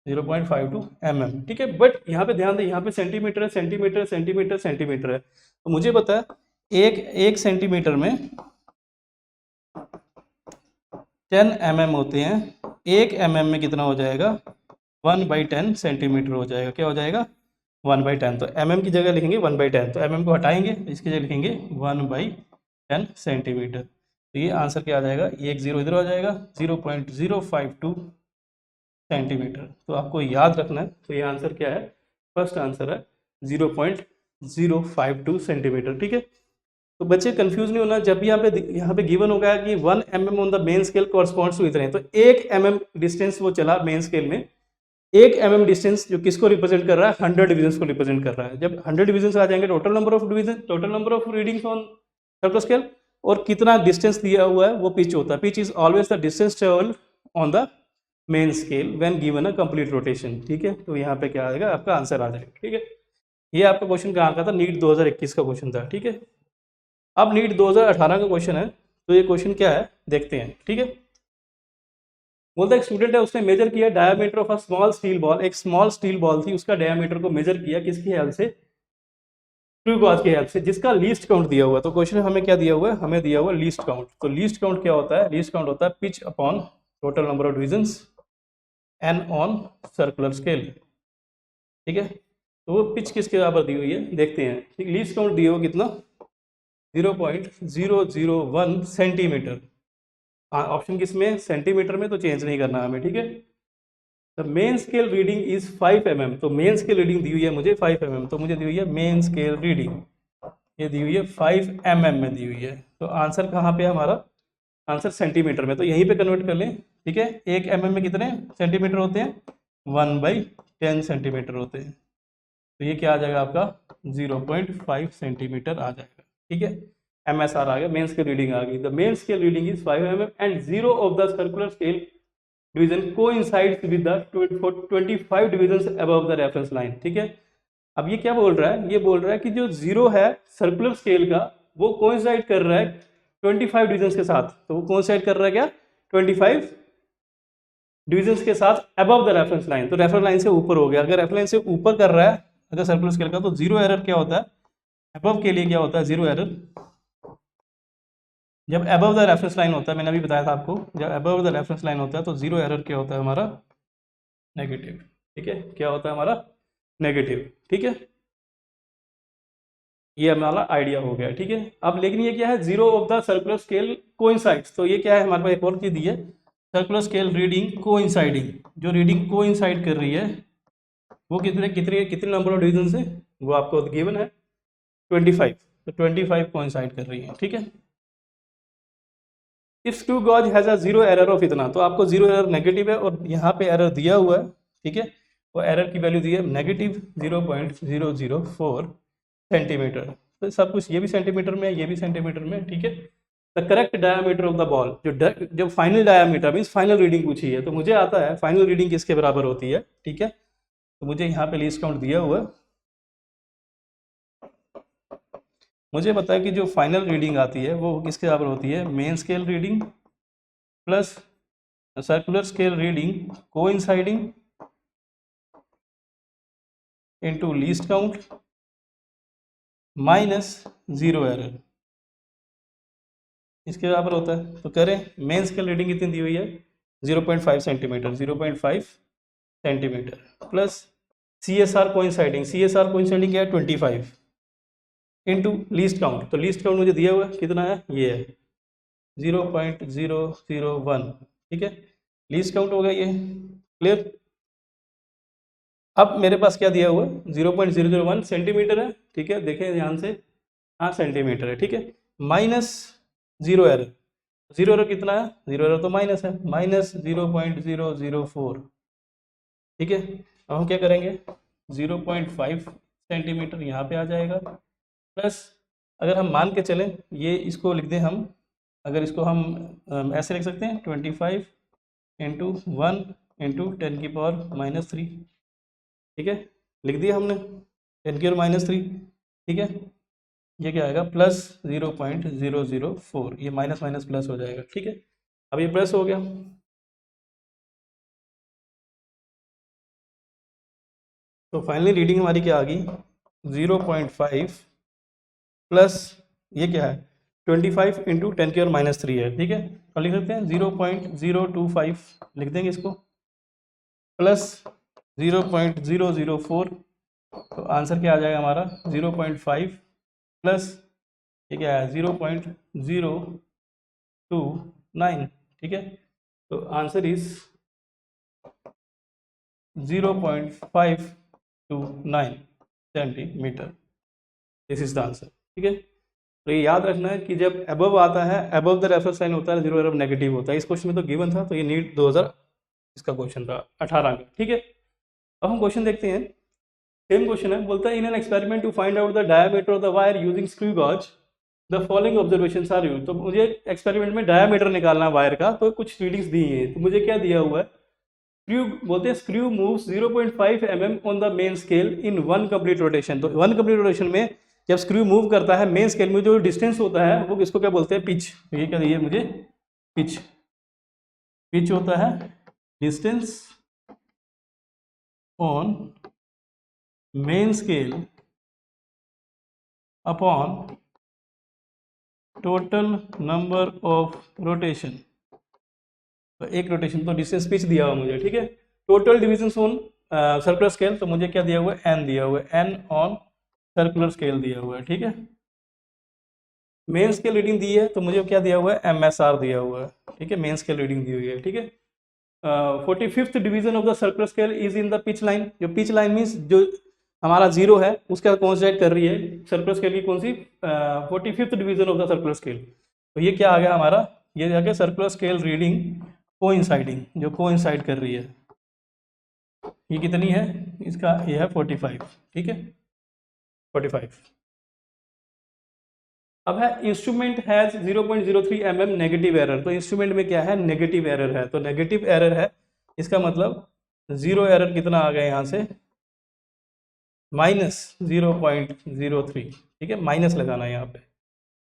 0.52 mm, ठीक है। बट यहाँ पे ध्यान दें, यहाँ पे सेंटीमीटर है, सेंटीमीटर सेंटीमीटर सेंटीमीटर है, तो मुझे पता है एक सेंटीमीटर में 10 mm होते हैं, 1 mm में कितना हो जाएगा, 1/10 सेंटीमीटर हो जाएगा, क्या हो जाएगा, 1/10। तो mm की जगह लिखेंगे 1/10, तो mm को हटाएंगे, इसकी जगह लिखेंगे 1/10 सेंटीमीटर। तो ये आंसर क्या आ जाएगा, ये एक जीरो इधर आ जाएगा, 0.052 सेंटीमीटर। तो आपको याद रखना है, तो ये आंसर क्या है, फर्स्ट आंसर है 0.052 सेंटीमीटर, ठीक है। तो बच्चे कंफ्यूज नहीं होना, जब भी यहाँ पे गिवन होगा कि 1 mm on the main scale corresponds to इतने, तो 1 mm डिस्टेंस वो चला मेन स्केल में, 1 mm डिस्टेंस जो किसको रिप्रेजेंट कर रहा है, 100 डिविजन्स को रिप्रेजेंट कर रहा है। जब 100 डिविजन्स आ जाएंगे, total number of division, total number of readings on circular scale, और कितना डिस्टेंस दिया हुआ है वो पिच होता है। Pitch is always the distance travel on the main scale when given a complete rotation, ठीक है। तो यहाँ पे क्या आएगा, आपका आंसर आ जाएगा, ठीक है। ये आपका क्वेश्चन कहाँ का था, नीट 2021 का क्वेश्चन था, ठीक है। अब नीट 2018 का क्वेश्चन है, तो ये क्वेश्चन क्या है देखते हैं, ठीक है। बोलता है एक स्टूडेंट है, उसने मेजर किया diameter of a small steel ball, एक स्मॉल स्टील बॉल थी, उसका डायमीटर को मेजर किया किसकी हेल्प से, ट्रू गॉज की हेल्प से, जिसका लीस्ट काउंट दिया हुआ है। तो क्वेश्चन हमें क्या दिया हुआ है, हमें दिया हुआ है लीस्ट काउंट। तो लीस्ट काउंट क्या होता है, लीस्ट काउंट होता है pitch upon total number of divisions N on circular scale, ठीक है। तो वो पिच किसके बराबर दी हुई है देखते हैं, ठीक। लीस्ट काउंट दिया हुआ कितना, 0.001 सेंटीमीटर, ऑप्शन किसमें, सेंटीमीटर में, तो चेंज नहीं करना हमें, ठीक है। The main scale reading is 5 mm, तो मेन स्केल रीडिंग दी हुई है मुझे 5 mm, तो मुझे दी हुई है मेन स्केल रीडिंग, ये दी हुई है 5 mm में दी हुई है। तो आंसर कहाँ पे है हमारा, आंसर सेंटीमीटर में, तो यहीं पे कन्वर्ट कर लें, ठीक है। 1 mm में कितने सेंटीमीटर होते हैं, 1/10 सेंटीमीटर होते हैं। तो ये क्या आ जाएगा आपका 0.5 सेंटीमीटर आ जाएगा, ठीक है। MSR आ गया, मेन स्केल रीडिंग आ गई। The main scale reading is 5 mm and 0 of the circular scale division coincides with the 25 divisions above the reference line, ठीक है। अब ये क्या बोल रहा है, ये बोल रहा है कि जो जीरो है सर्कुलर स्केल का, वो कोइंसाइड कर रहा है 25 डिविजन्स के साथ। तो वो कोइंसाइड कर रहा है क्या, 25 डिविजन्स के साथ अबव द रेफरेंस लाइन, तो रेफरेंस लाइन से ऊपर हो गया। अगर रेफरेंस लाइन से ऊपर कर रहा है अगर सर्कुलर स्केल का, तो जीरो एरर क्या होता है, अबव के लिए क्या होता है, जीरो एरर। जब अबव द रेफरेंस लाइन होता है, मैंने अभी बताया था आपको, जब अबव द रेफरेंस लाइन होता है तो जीरो एरर क्या होता है हमारा, नेगेटिव, ठीक है। क्या होता है हमारा, नेगेटिव, ठीक है। ये हमारा आइडिया हो गया, ठीक है। अब लेकिन ये क्या है, zero of the circular scale coincides, तो ये क्या है हमारे पास एक और चीज दी है, सर्कुलर स्केल रीडिंग कोइंसाइडिंग, जो रीडिंग कोइंसाइड कर रही है वो कितने कितने कितने नंबर ऑफ डिवीजन से, वो आपको गिवन है 25, तो 25 कोइंसाइड कर रही है, ठीक है। If screw gauge has a zero error of इतना, तो आपको जीरो एरर नेगेटिव है और यहाँ पे एरर दिया हुआ है, ठीक है, वो एरर की वैल्यू दी है नेगेटिव 0.004 सेंटीमीटर। तो सब कुछ ये भी सेंटीमीटर में है, ये भी सेंटीमीटर में, ठीक है। The correct diameter of the ball, जो final diameter means final reading पूछी है, तो मुझे आता है फाइनल रीडिंग किसके बराबर होती है, ठीक है। तो मुझे यहाँ पे लीस्ट काउंट दिया हुआ है, मुझे पता है कि जो फाइनल रीडिंग आती है वो किसके बराबर होती है, main scale reading plus circular scale reading coinciding into least count minus zero error, इसके बराबर होता है। तो करें, मेन स्केल रीडिंग कितनी दी हुई है 0.5 centimetre, 0.5 centimetre plus CSR coinciding, CSR coinciding क्या है 25 इंटू लीस्ट काउंट, तो लीस्ट काउंट मुझे दिया हुआ है कितना है, ये है 0.001, ठीक है। लीस्ट काउंट हो गया ये, क्लियर। अब मेरे पास क्या दिया हुआ है 0.001 सेंटीमीटर है, ठीक है, देखें ध्यान से, हाँ सेंटीमीटर है, ठीक है, minus zero error, zero error कितना है, जीरो एरर तो माइनस है, माइनस 0.004, ठीक है। अब हम क्या करेंगे 0.5 सेंटीमीटर यहाँ पे आ जाएगा, प्लस अगर हम मान के चलें, ये इसको लिख दें हम, अगर इसको हम ऐसे लिख सकते हैं 25 इंटू 1 इंटू 10⁻³ ठीक है, लिख दिया हमने 10⁻³, ठीक है। ये क्या आएगा प्लस 0.004, ये माइनस माइनस प्लस हो जाएगा, ठीक है। अब ये प्लस हो गया, तो फाइनली रीडिंग हमारी क्या आ गई 0.5 प्लस ये क्या है 25 इंटू 10⁻³ है, ठीक है। और लिख सकते हैं 0.025 लिख देंगे इसको, प्लस 0.004, तो आंसर क्या आ जाएगा हमारा 0.5 प्लस ये क्या है 0.029, ठीक है। तो answer is 0.529 centimetre, this is the answer, ठीक है। तो ये याद रखना है कि जब अबव आता है, अबव द रेफरेंस साइन होता है, जीरो एरर नेगेटिव होता है। इस क्वेश्चन में तो गिवन था, तो ये नीट 2000 इसका क्वेश्चन था 18 का, ठीक है। अब हम क्वेश्चन देखते हैं, सेम क्वेश्चन है, बोलता है in an experiment to find out the diameter of the wire using screw gauge the following observations are used. तो मुझे एक्सपेरिमेंट में डायमीटर निकालना वायर का, तो कुछ रीडिंग्स दी है, तो मुझे क्या दिया हुआ है, स्क्रू बोलते हैं screw moves 0.5 mm on the main scale in 1 complete rotation. तो 1 कंप्लीट रोटेशन में जब स्क्रू मूव करता है, मेन स्केल में जो डिस्टेंस होता है वो किसको क्या बोलते हैं, पिच। तो ये क्या दिया मुझे, पिच, पिच होता है distance on main scale upon total number of rotation. तो एक रोटेशन तो डिस्टेंस पिच दिया हुआ मुझे, ठीक है। Total division on circular scale, तो मुझे क्या दिया हुआ है, एन दिया हुआ है, एन ऑन सर्कुलर स्केल दिया हुआ है, ठीक है। मेन स्केल रीडिंग दी है, तो मुझे क्या दिया हुआ है, MSR दिया हुआ है, ठीक है, मेन स्केल रीडिंग दी हुई है, ठीक है। 45th division of the circular scale is in the pitch line. जो पिच लाइन मीन्स जो हमारा जीरो है उसका कॉन्सेंट्रेट कर रही है सर्कुलर स्केल की कौन सी, 45th division of the circular scale. तो ये क्या आ गया हमारा, ये जाके सर्कुलर स्केल रीडिंग कोइंसाइडिंग, जो कोइंसाइड कर रही है, ये कितनी है, इसका ये है 45, ठीक है 45। अब है instrument has 0.03 mm negative error. तो इंस्ट्रूमेंट में क्या है, नेगेटिव एरर है, तो नेगेटिव एरर है, इसका मतलब जीरो एरर कितना आ गया यहाँ से, -0.03, ठीक है, माइनस लगाना है यहाँ पे।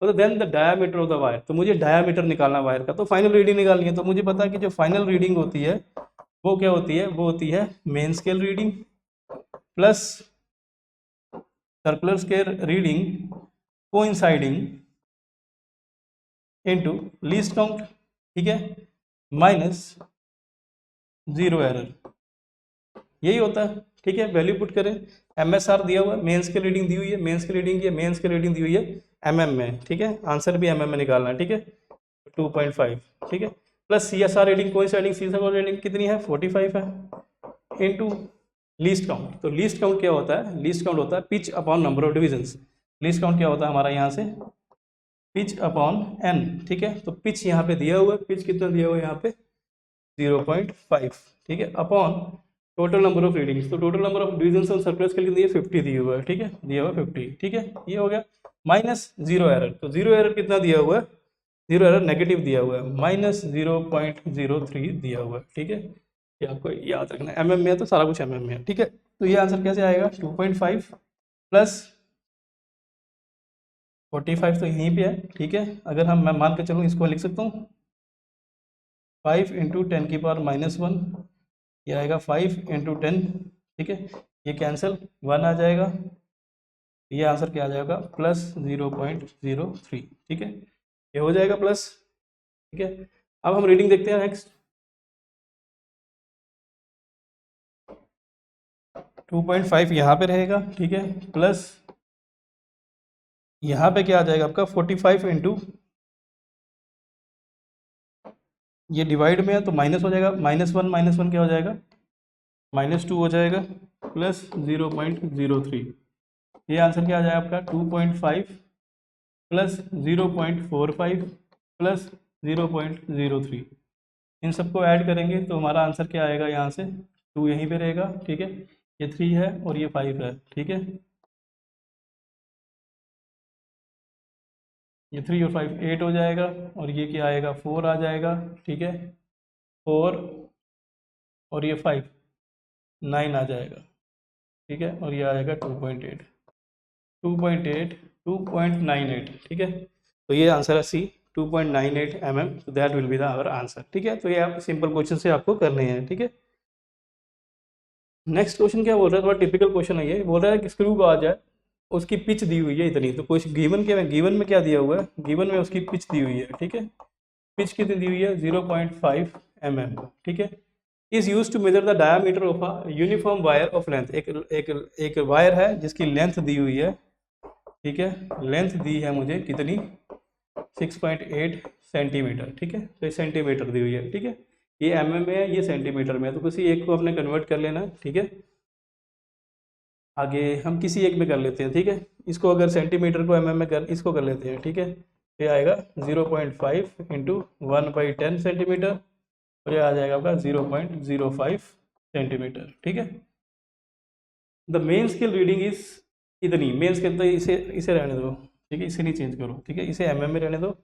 तो then the diameter of the wire, तो मुझे डायामीटर निकालना वायर का, तो फाइनल रीडिंग निकालनी है। तो मुझे पता है कि जो फाइनल रीडिंग होती है वो क्या होती है, वो होती है main scale reading plus circular scale reading coinciding into least count, ठीक है, माइनस जीरो एरर, यही होता है, ठीक है। वैल्यू पुट करें, MSR दिया हुआ है, मेन स्केल रीडिंग दी हुई है, मेन स्केल रीडिंग की मेन स्केल रीडिंग दी हुई है MM में, ठीक है, आंसर भी MM में निकालना है, ठीक है 2.5, ठीक है। Plus CSR reading, coinciding CSR reading कितनी है 45 है, इनटू लीस्ट काउंट। तो लीस्ट काउंट क्या होता है, लीस्ट काउंट होता है pitch upon number of divisions. Least count क्या होता है हमारा यहाँ से पिच अपॉन n, ठीक है। तो पिच यहाँ पे दिया हुआ है, पिच कितना दिया हुआ है यहाँ पे 0.5, ठीक है, upon total number of readings. तो total number of divisions on circulars के लिए दिए 50 दिया हुआ है, ठीक है, दिया हुआ 50, ठीक है, ये हो गया माइनस जीरो एरर। तो जीरो एरर कितना दिया हुआ है, जीरो एरर नेगेटिव दिया हुआ है, माइनस 0.03 दिया हुआ है, ठीक है। ये आपको याद रखना है, mm में है तो सारा कुछ mm में है, ठीक है। तो ये आंसर कैसे आएगा 2.5 प्लस 45 तो यहीं पे है, ठीक है। अगर मैं मान के चलूँ, इसको लिख सकता हूँ 5 इंटू 10⁻⁻1, ये आएगा 5 इंटू 10, ठीक है, ये कैंसिल 1 आ जाएगा, ये आंसर क्या आ जाएगा प्लस 0.03, ठीक है, ये हो जाएगा प्लस, ठीक है। अब हम रीडिंग देखते हैं नेक्स्ट। 2.5 यहाँ पे रहेगा, ठीक है, प्लस यहाँ पे क्या आ जाएगा आपका 45 इंटू, ये डिवाइड में है तो माइनस हो जाएगा, -1 क्या हो जाएगा -2 हो जाएगा, प्लस 0.03। ये आंसर क्या आ जाएगा आपका 2.5 प्लस 0.45 प्लस 0.03। इन सबको ऐड करेंगे तो हमारा आंसर क्या आएगा, यहाँ से 2 यहीं पे रहेगा, ठीक है, ये 3 है और ये 5 है, ठीक है, ये 3 और 5 8 हो जाएगा, और ये क्या आएगा 4 आ जाएगा, ठीक है, 4 और ये 5 9 आ जाएगा, ठीक है, और ये आएगा 2.8 2.98, ठीक है। तो ये आंसर है सी 2.98 mm, तो that will be the our answer, ठीक है। तो ये आप सिंपल क्वेश्चन से आपको करने हैं, ठीक है। नेक्स्ट क्वेश्चन क्या बोल रहा है, थोड़ा टिपिकल क्वेश्चन है ये, बोल रहा है कि स्क्रू गाज है, उसकी पिच दी हुई है इतनी। तो कुछ गिवन में क्या दिया हुआ है, गिवन में उसकी पिच दी हुई है, ठीक है, पिच कितनी दी हुई है 0.5 mm, ठीक है। Is use to measure the diameter of a uniform wire of length. एक वायर है जिसकी लेंथ दी हुई है, ठीक है, लेंथ दी है मुझे कितनी 6.8 सेंटीमीटर, ठीक है, तो ये सेंटीमीटर दी हुई है, ठीक है, ये mm में है, ये सेंटीमीटर में है, तो किसी एक को हमने कन्वर्ट कर लेना, ठीक है। आगे हम किसी एक में कर लेते हैं, ठीक है, इसको अगर सेंटीमीटर को mm में इसको कर लेते हैं, ठीक है, तो ये आएगा 0.5 इंटू 1/10 सेंटीमीटर, और ये आ जाएगा आपका 0.05 सेंटीमीटर, ठीक है। The main scale reading is इतनी, मेन स्केल तो इसे रहने दो, ठीक है, इसे नहीं चेंज करो, ठीक है, इसे mm में रहने दो,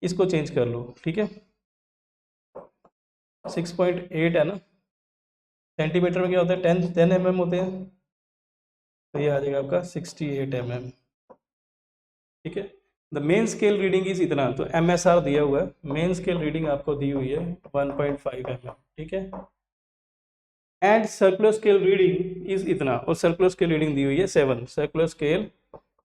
इसको चेंज कर लो, ठीक है। 6.8 है ना, सेंटीमीटर में क्या होता है 10 mm होते हैं, तो ये आ जाएगा आपका 68 mm, ठीक है। The main scale reading is इतना, तो MSR दिया हुआ है, मेन स्केल रीडिंग आपको दी हुई है 1.5 mm, ठीक है, and circular scale reading is इतना, और सर्कुलर स्केल रीडिंग दी हुई है 7। सर्कुलर स्केल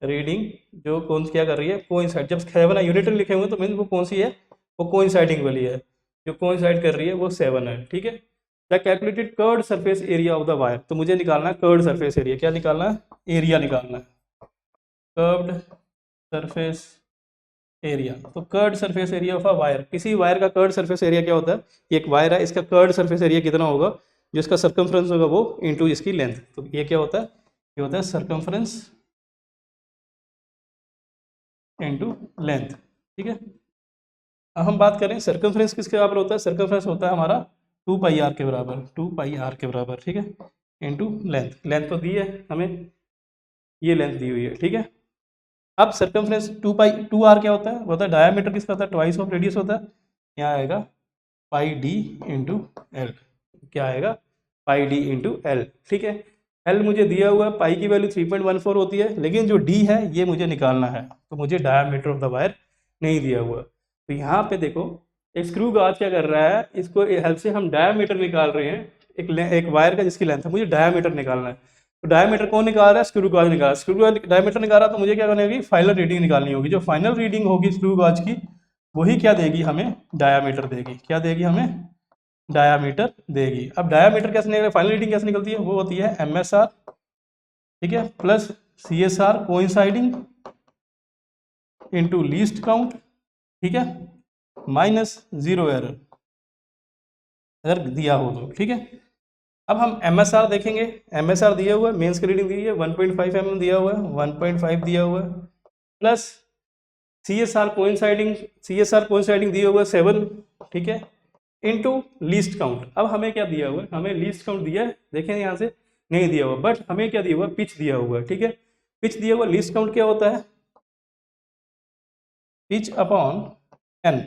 रीडिंग जो कौन क्या कर रही है कोइंसाइड, जब 7 यूनिट लिखे हुए तो मीन वो कौन सी है, वो कोइंसाइडिंग वाली है, जो कोइंसाइड कर रही है वो 7 है, ठीक है। The calculated curved surface area of the wire, तो मुझे निकालना है कर्व्ड सरफेस एरिया, क्या निकालना है, एरिया निकालना है, कर्व्ड सरफेस एरिया। तो curved surface area of a wire, किसी वायर का कर्व्ड सरफेस एरिया क्या होता है, ये एक वायर है, इसका कर्व्ड सरफेस एरिया कितना होगा, जो इसका सर्कमफ्रेंस होगा वो इनटू इसकी लेंथ। तो ये क्या होता है, ये होता है सर्कमफ्रेंस इनटू लेंथ, ठीक है। अब हम बात करें सर्कमफ्रेंस किसके बराबर होता है, सर्कमफ्रेंस होता है हमारा 2πr के बराबर, 2πr के बराबर, ठीक है, इनटू लेंथ। लेंथ तो दी है हमें, ये लेंथ दी हुई है, ठीक है। अब सर्कमफ्रेंस 2r क्या होता है, वो होता है डायमीटर किसका होता है, ट्वाइस ऑफ रेडियस होता है, यहाँ आएगा πd इंटू एल, क्या आएगा πd इंटू एल, ठीक है। एल मुझे दिया हुआ है, पाई की वैल्यू 3.14 होती है, लेकिन जो डी है ये मुझे निकालना है, तो मुझे डायमीटर ऑफ द वायर नहीं दिया हुआ। तो यहाँ पे देखो एक स्क्रू गाज क्या कर रहा है, इसको हेल्प से हम डायमीटर निकाल रहे हैं, एक वायर का जिसकी लेंथ है, मुझे डायमीटर निकालना है। तो डायमीटर कौन निकाल रहा है, स्क्रू गाज निकाल रहा है, स्क्रू गाज डायमीटर निकाल रहा है, तो मुझे क्या करनी होगी, फाइनल रीडिंग निकालनी होगी। जो फाइनल रीडिंग होगी स्क्रू गाज की वही क्या देगी हमें, डायामीटर देगी, क्या देगी हमें, डायामीटर देगी। अब डायामीटर कैसे निकलेगा, फाइनल रीडिंग कैसे निकलती है, वो होती है MSR, ठीक है, plus CSR coinciding into least count, ठीक है, माइनस जीरो एरर, अगर दिया हो तो, ठीक है। अब हम MSR देखेंगे। MSR दिया हुआ है, मेंस की रीडिंग दी है 1.5 mm दिया हुआ है, 1.5 दिया हुआ है, प्लस CSR कोइंसाइडिंग दिया हुआ है 7, ठीक है, इनटू लीस्ट काउंट। अब हमें क्या दिया हुआ है, हमें लीस्ट काउंट दिया है, देखें यहाँ से नहीं दिया हुआ, बट हमें क्या दिया हुआ है, पिच दिया हुआ है, ठीक है। पिच दिया हुआ, लीस्ट काउंट क्या होता है, pitch upon n,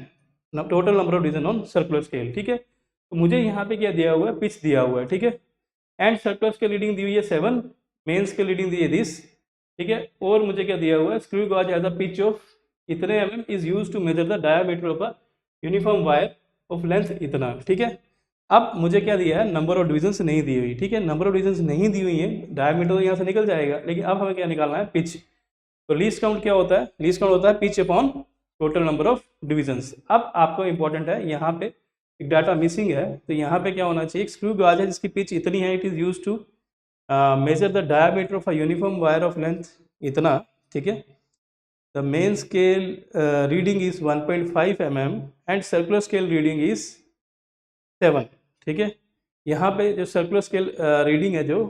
total number of division on circular scale, ठीक है। तो मुझे यहाँ पे क्या दिया हुआ है, पिच दिया हुआ है, ठीक है। एंड सर्कुलर स्केल रीडिंग दी हुई है 7, मेन स्केल रीडिंग दी है दिस, ठीक है। और मुझे क्या दिया हुआ है, screw gauge as a pitch of इतने mm is use to measure the diameter of a uniform wire of length इतना, ठीक है। अब मुझे क्या दिया है, नंबर ऑफ डिविजन नहीं दी हुई, ठीक है। नंबर ऑफ डिविजन नहीं दी हुई है, डायमीटर तो यहाँ से निकल जाएगा, लेकिन अब हमें क्या निकालना है, पिच। तो लीस्ट काउंट क्या होता है, लीस्ट काउंट होता है pitch upon total number of divisions. अब आपको इंपॉर्टेंट है, यहाँ पे एक डाटा मिसिंग है, तो यहाँ पे क्या होना चाहिए, एक स्क्रू गॉज है जिसकी पिच इतनी है, it is use to measure the diameter of a uniform wire of length इतना, ठीक है। The main scale reading is 1.5 mm and circular scale reading is 7, ठीक है। यहाँ पे जो सर्कुलर स्केल रीडिंग है जो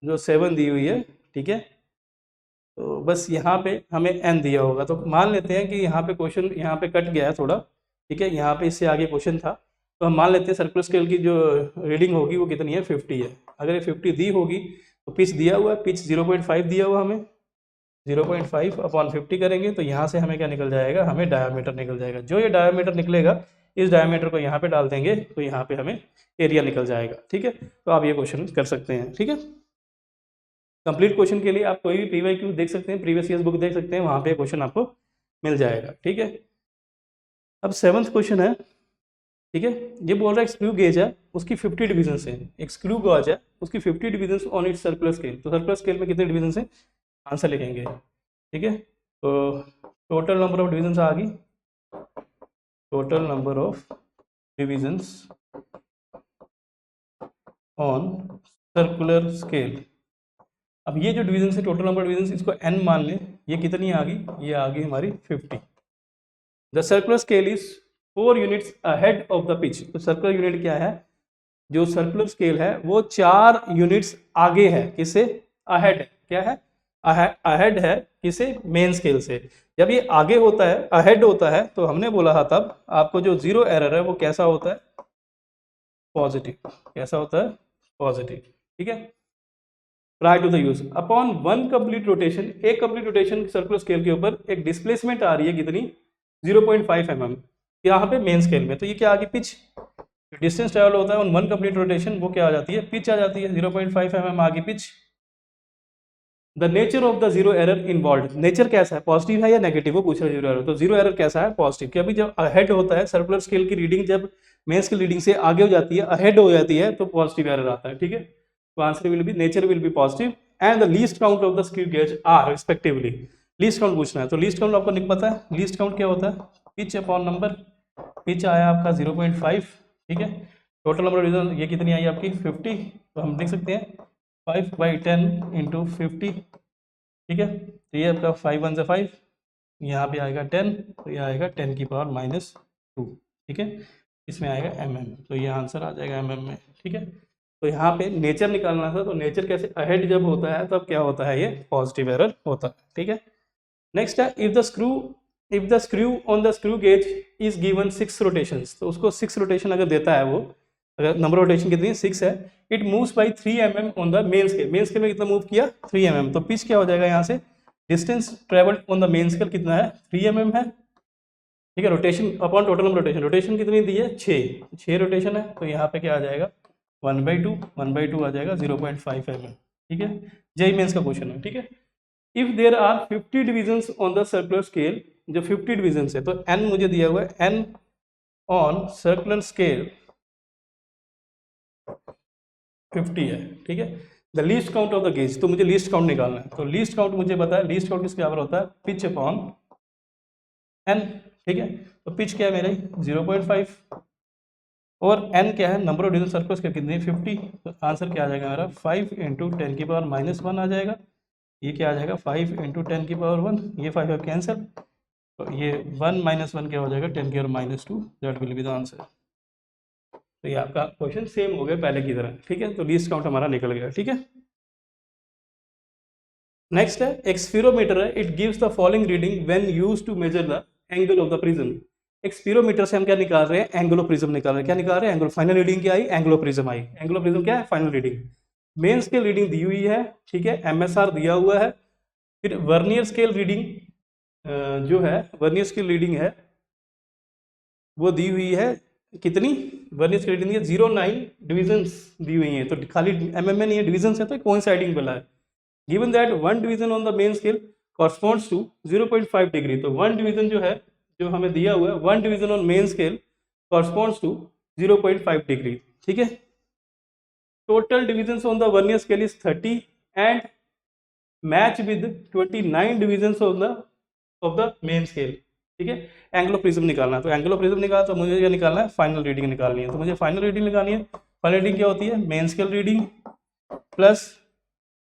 जो 7 दी हुई है, ठीक है। तो बस यहाँ पे हमें n दिया होगा, तो मान लेते हैं कि यहाँ पे क्वेश्चन यहाँ पे कट गया है थोड़ा, ठीक है। यहाँ पे इससे आगे क्वेश्चन था, तो हम मान लेते हैं सर्कुलर स्केल की जो रीडिंग होगी वो कितनी है, 50 है। अगर ये 50 दी होगी तो पिच दिया हुआ है, पिच 0.5 दिया हुआ हमें, 0.5 अपॉन 50 करेंगे तो यहाँ से हमें क्या निकल जाएगा, हमें डायमीटर निकल जाएगा। जो ये डायमीटर निकलेगा, इस डायमीटर को यहाँ पे डाल देंगे तो यहाँ पे हमें एरिया निकल जाएगा, ठीक है। तो आप ये क्वेश्चन कर सकते हैं, ठीक है। कंप्लीट क्वेश्चन के लिए आप कोई भी PYQ देख सकते हैं, प्रीवियस ईयर्स बुक देख सकते हैं, वहाँ पे क्वेश्चन आपको मिल जाएगा, ठीक है। अब 7th क्वेश्चन है, ठीक है। ये बोल रहा है एक स्क्रू गेज है, उसकी 50 डिवीजन है, एक स्क्रू गॉज है उसकी 50 division on it's circular scale. तो सर्कुलर स्केल में कितने डिवीजन है, आंसर लिखेंगे, ठीक है। तो टोटल नंबर ऑफ डिवीजन आ गई, total number of divisions on circular scale. अब ये जो डिवीजन है, टोटल नंबर डिवीजन, इसको n मान लें, ये कितनी आ गई, ये आ गई हमारी 50। The circular scale is 4 units ahead of the pitch. तो सर्कुलर यूनिट क्या है, जो सर्कुलर स्केल है वो 4 यूनिट्स आगे है, किसे, अहेड, क्या है, अहेड है, किसे, मेन स्केल से। जब ये आगे होता है, अहेड होता है, तो हमने बोला था तब आपको जो जीरो एरर है वो कैसा होता है, पॉजिटिव, कैसा होता है, पॉजिटिव, ठीक है। Prior to the use upon 1 complete rotation, एक कंप्लीट रोटेशन सर्कुलर स्केल के ऊपर एक डिस्प्लेसमेंट आ रही है कितनी, 0.5 mm यहाँ पे मेन स्केल में। तो ये क्या आ गई, पिच। डिस्टेंस ट्रेवल होता है ऑन 1 कंप्लीट रोटेशन, वो क्या आ जाती है, पिच आ जाती है, 0.5 mm आ गई pitch. The nature of the zero error involve, nature कैसा है, पॉजिटिव है या नेगेटिव, वो पूछ रहा है जीरो एरर। तो जीरो एरर कैसा है, पॉजिटिव। कि अभी जब अहेड होता है सर्कुलर स्केल की रीडिंग, जब मेन स्केल रीडिंग से आगे हो जाती है, अहेड हो जाती है, तो पॉजिटिव एरर आता है, ठीक है। तो answer will be, nature will be positive and the least count of the screw gauge are respectively. Least count पूछना है, तो लीस्ट काउंट आपको नहीं पता है, लीस्ट काउंट क्या होता है, पिच अपॉन नंबर, पिच आया आपका 0.5, ठीक है। टोटल नंबर डिवीजन ये कितनी आई आपकी 50, तो हम देख सकते हैं 5/10 × 50, ठीक है। तो ये आपका 5 1 से 5, यहाँ पे आएगा 10, तो ये आएगा 10 की पावर -2, ठीक है। इसमें आएगा mm, तो ये आंसर आ जाएगा mm में, ठीक है। तो यहाँ पे नेचर निकालना था, तो नेचर कैसे, अहेड जब होता है तब क्या होता है, ये पॉजिटिव एरर होता है, ठीक है। नेक्स्ट है, if the screw on the screw gauge is given 6 rotations, तो उसको 6 रोटेशन अगर देता है वो, अगर नंबर रोटेशन कितनी है, 6 है, it moves by 3 mm on the main scale. Main scale में कितना मूव किया, 3 mm। तो पिच क्या हो जाएगा यहाँ से, distance travelled on the main scale कितना है, 3 mm है, ठीक है। Rotation upon total number rotation, rotation कितनी दी है, 6 रोटेशन है, तो यहाँ पे क्या आ जाएगा 1/2 आ जाएगा 0.5 mm, ठीक है। जेईई मेंस का क्वेश्चन है, ठीक है। If there are 50 divisions on the circular scale, जो 50 डिविजन्स है, तो n मुझे दिया हुआ है, n ऑन सर्कुलर स्केल 50 है, ठीक है। The least count of the gauge, तो मुझे लीस्ट काउंट निकालना है, तो लीस्ट काउंट मुझे पता है, लीस्ट काउंट किसके बराबर होता है, पिच अपॉन n, ठीक है। तो पिच क्या है मेरा 0.5 और n क्या है, number of division circular scale कितनी है, 50। तो आंसर क्या आ जाएगा मेरा 5 × 10 की पावर -1 आ जाएगा। ये क्या आ जाएगा 5 × 10 की पावर 1, ये 5 कैंसिल, तो ये 1 - 1 क्या हो जाएगा 10 की power -2, that will be the answer. तो ये आपका क्वेश्चन सेम हो गया पहले की तरह, ठीक है। तो लीस्ट काउंट हमारा निकल गया, ठीक है। नेक्स्ट है एक्सपीरोमीटर है, it gives the following reading when used to measure the angle of the prism. Spectrometer से हम क्या निकाल रहे हैं, एंगल ऑफ प्रिज्म निकाल रहे हैं। क्या निकाल रहे हैं, एंगल। फाइनल रीडिंग क्या आई, एंगल ऑफ प्रिज्म आई। एंगल ऑफ प्रिज्म क्या है, final reading. Main scale reading दी हुई है, ठीक है, एमएसआर दिया हुआ है। फिर वर्नियर स्केल रीडिंग जो है, वर्नियर स्केल रीडिंग है वो दी हुई है कितनी, वर्नियर स्केल रीडिंग है 09 डिविजन्स दी हुई हैं। तो खाली एमएम में नहीं है, डिविजन्स है, तो कोइंसाइडिंग वाला है। Given that one division on the main scale corresponds to 0.5 degree. तो वन डिवीजन जो है, जो हमें दिया हुआ है, one division on main scale corresponds to 0.5 degree, ठीक है। Total divisions on the vernier scale is 30 and match with 29 divisions on the of the main scale, ठीक है। एंगल ऑफ प्रिज्म निकालना है, तो एंगल ऑफ प्रिज्म निकाला तो मुझे क्या निकालना है, फाइनल रीडिंग निकालनी है। तो मुझे फाइनल रीडिंग निकालनी है। फाइनल रीडिंग क्या होती है, मेन स्केल रीडिंग प्लस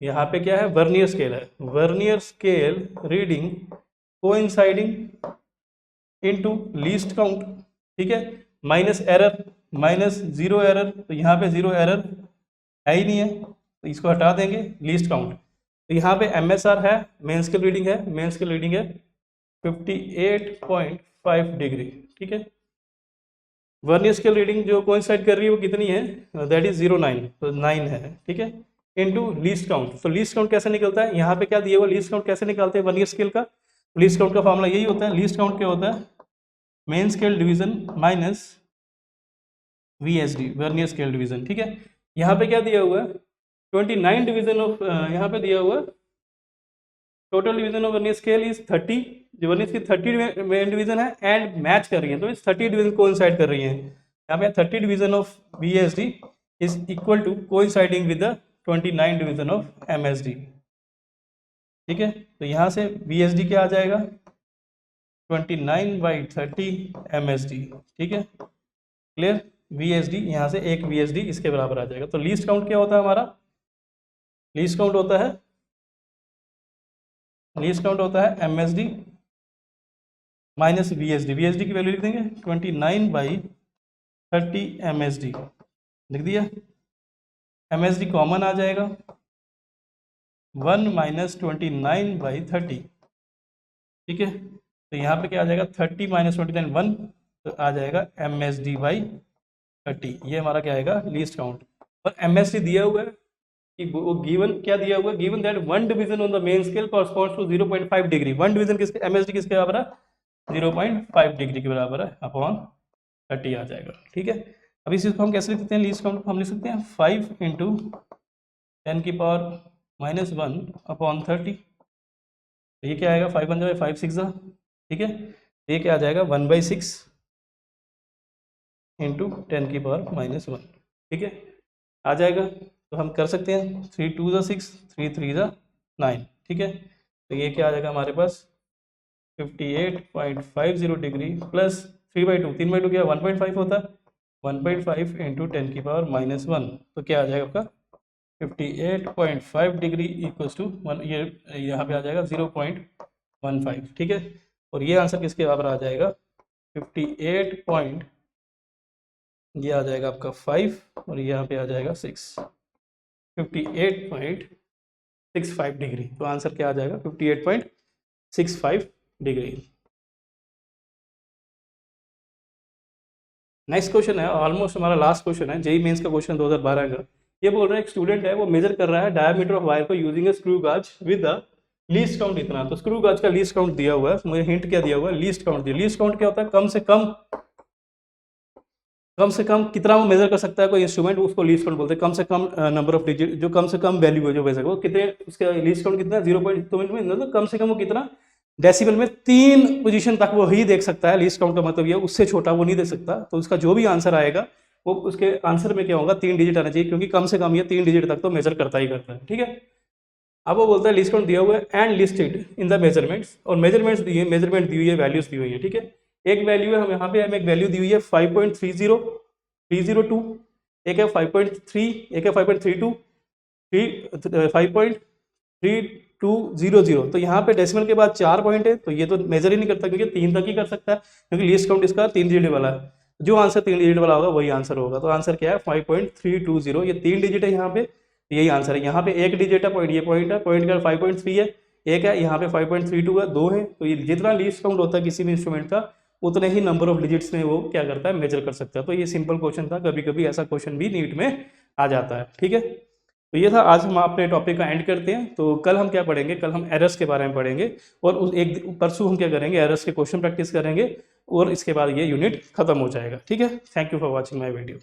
यहाँ पे क्या है, वर्नियर स्केल है, vernier scale reading coinciding into least count, ठीक है, minus error, minus zero error. तो यहाँ पे जीरो एरर है ही नहीं है, तो इसको हटा देंगे, लीस्ट काउंट। तो यहाँ पे एमएसआर है, मेन स्केल रीडिंग है, मेन स्केल रीडिंग है 58.5 डिग्री, ठीक है। वर्नियर स्केल रीडिंग जो कोइंसाइड कर रही है वो कितनी है, दैट इज 09, तो 9 है, ठीक है, इनटू लीस्ट काउंट। तो लीस्ट काउंट कैसे निकलता है, यहाँ पे क्या दिया हुआ, लीस्ट काउंट कैसे निकालते हैं वर्नियर स्केल का। लीस्ट काउंट का फॉर्मूला यही होता है, लीस्ट काउंट क्या होता है, main scale division minus VSD, vernier scale division, ठीक है। यहाँ पे क्या दिया हुआ है, 29 डिवीजन ऑफ, यहाँ पे दिया हुआ total division of vernier scale is 30, जो वर्नियर स्केल 30 मेन डिवीजन है एंड मैच कर रही है, तो इस 30 डिवीजन कोइंसाइड कर रही है। यहाँ पे 30 division of VSD is equal to coinciding with the 29 division of MSD, ठीक है। तो यहाँ से वीएसडी क्या आ जाएगा, 29/30 एमएसडी, ठीक है, क्लियर। वीएसडी यहाँ से एक वीएसडी इसके बराबर आ जाएगा। तो लीस्ट काउंट क्या होता है हमारा, लीस्ट काउंट होता है, लीस्ट काउंट होता है एमएसडी माइनस वीएसडी। वीएसडी की वैल्यू लिख देंगे 29/30 एमएसडी, लिख दिया। एमएसडी कॉमन आ जाएगा, 1 - 29/30, ठीक है। तो यहाँ पे क्या आ जाएगा, 30 - 29 1, तो आ जाएगा MSD/30। ये हमारा क्या आएगा, लीस्ट काउंट। और MSD दिया हुआ है कि वो गिवन क्या दिया हुआ है, given that one division on the main scale corresponds to 0.5 degree. One division किसके, MSD किसके बराबर है, 0.5 डिग्री के बराबर है, अपॉन 30 आ जाएगा, ठीक है। अब इस चीज़ को हम कैसे लिख सकते हैं, लीस्ट काउंट हम लिख सकते हैं 5 × 10⁻⁻1 अपॉन 30। तो ये क्या आएगा, 5 × 1 = 5 × 6 = ठीक है। ये क्या आ जाएगा, 1/6 × 10⁻⁻1, ठीक है, आ जाएगा। तो हम कर सकते हैं 3 × 2 = 6, 3 × 3 = 9, ठीक है। तो ये क्या आ जाएगा हमारे पास, 58.50 डिग्री प्लस 3/2, 3/2 क्या 1.5 होता है, 1.5 × 10⁻⁻1, तो क्या आ जाएगा आपका 58.5 डिग्री इक्वल्स टू 1, ये यहाँ पे आ जाएगा 0.15, ठीक है। और ये आंसर किसके बराबर आ जाएगा, 58 ये आ जाएगा आपका 5 और यहाँ पे आ जाएगा 6, 58.65 डिग्री। तो आंसर क्या आ जाएगा, 58.65 डिग्री। नेक्स्ट क्वेश्चन है, ऑलमोस्ट हमारा लास्ट क्वेश्चन है, जेईई मेंस का क्वेश्चन 2012 का। ये बोल रहा है एक स्टूडेंट है, वो मेजर कर रहा है डायमीटर ऑफ वायर को यूजिंग ए स्क्रू गाज विद द लीस्ट काउंट इतना। तो स्क्रू गाज का लीस्ट काउंट दिया हुआ है, मुझे हिंट क्या दिया हुआ है, लीस्ट काउंट दिया। लीस्ट काउंट क्या होता है, कम से कम कितना वो मेजर कर सकता है कोई इंस्ट्रूमेंट, उसको लीस्ट काउंट बोलते हैं। कम से कम नंबर ऑफ डिजिट, जो कम से कम वैल्यू है जो मेजर, वो कितने, उसका लीस्ट काउंट कितना, 0.2 तो कम से कम वो कितना डेसिबल में 3 पोजीशन तक वो ही देख सकता है। लीस्ट काउंट का मतलब ये, उससे छोटा वो नहीं देख सकता। तो उसका जो भी आंसर आएगा वो उसके आंसर में क्या होगा, 3 डिजिट आना चाहिए, क्योंकि कम से कम ये 3 डिजिट तक तो मेजर करता ही करता है, ठीक है। अब वो बोलता है लीस्ट काउंट दिया हुआ है and listed in the measurements, और मेजरमेंट्स दिए, मेजरमेंट दी हुई है, वैल्यूज दी हुई है, ठीक है। एक वैल्यू है, हम यहाँ पे हमें एक वैल्यू दी हुई है 5.302, एक है 5.3, एक है 5.32, 5.3200। तो यहाँ पे डेसिमल के बाद 4 पॉइंट है, तो ये तो मेजर ही नहीं करता, क्योंकि 3 तक ही कर सकता है, क्योंकि लीस्ट काउंट इसका 3 डिजिट वाला है। जो आंसर 3 डिजिट वाला होगा वही आंसर होगा। तो आंसर क्या है 5.320, ये 3 डिजिट है यहाँ पे, यही आंसर है। यहाँ पे 1 डिजिट है पॉइंट, ये पॉइंट है, पॉइंट का 5.3 है, एक है, यहाँ पे 5.32 है, 2 है। तो ये जितना लीस्ट काउंट होता है किसी भी इंस्ट्रूमेंट का उतने ही नंबर ऑफ डिजिट्स में वो क्या करता है, मेजर कर सकता है। तो ये सिंपल क्वेश्चन था, कभी कभी ऐसा क्वेश्चन भी नीट में आ जाता है। ठीक है, तो ये था। आज हम अपने टॉपिक का एंड करते हैं। तो कल हम क्या पढ़ेंगे, कल हम एरर्स के बारे में पढ़ेंगे, और उस एक परसों हम क्या करेंगे, एरर्स के क्वेश्चन प्रैक्टिस करेंगे, और इसके बाद ये यूनिट खत्म हो जाएगा। ठीक है, thank you for watching my video.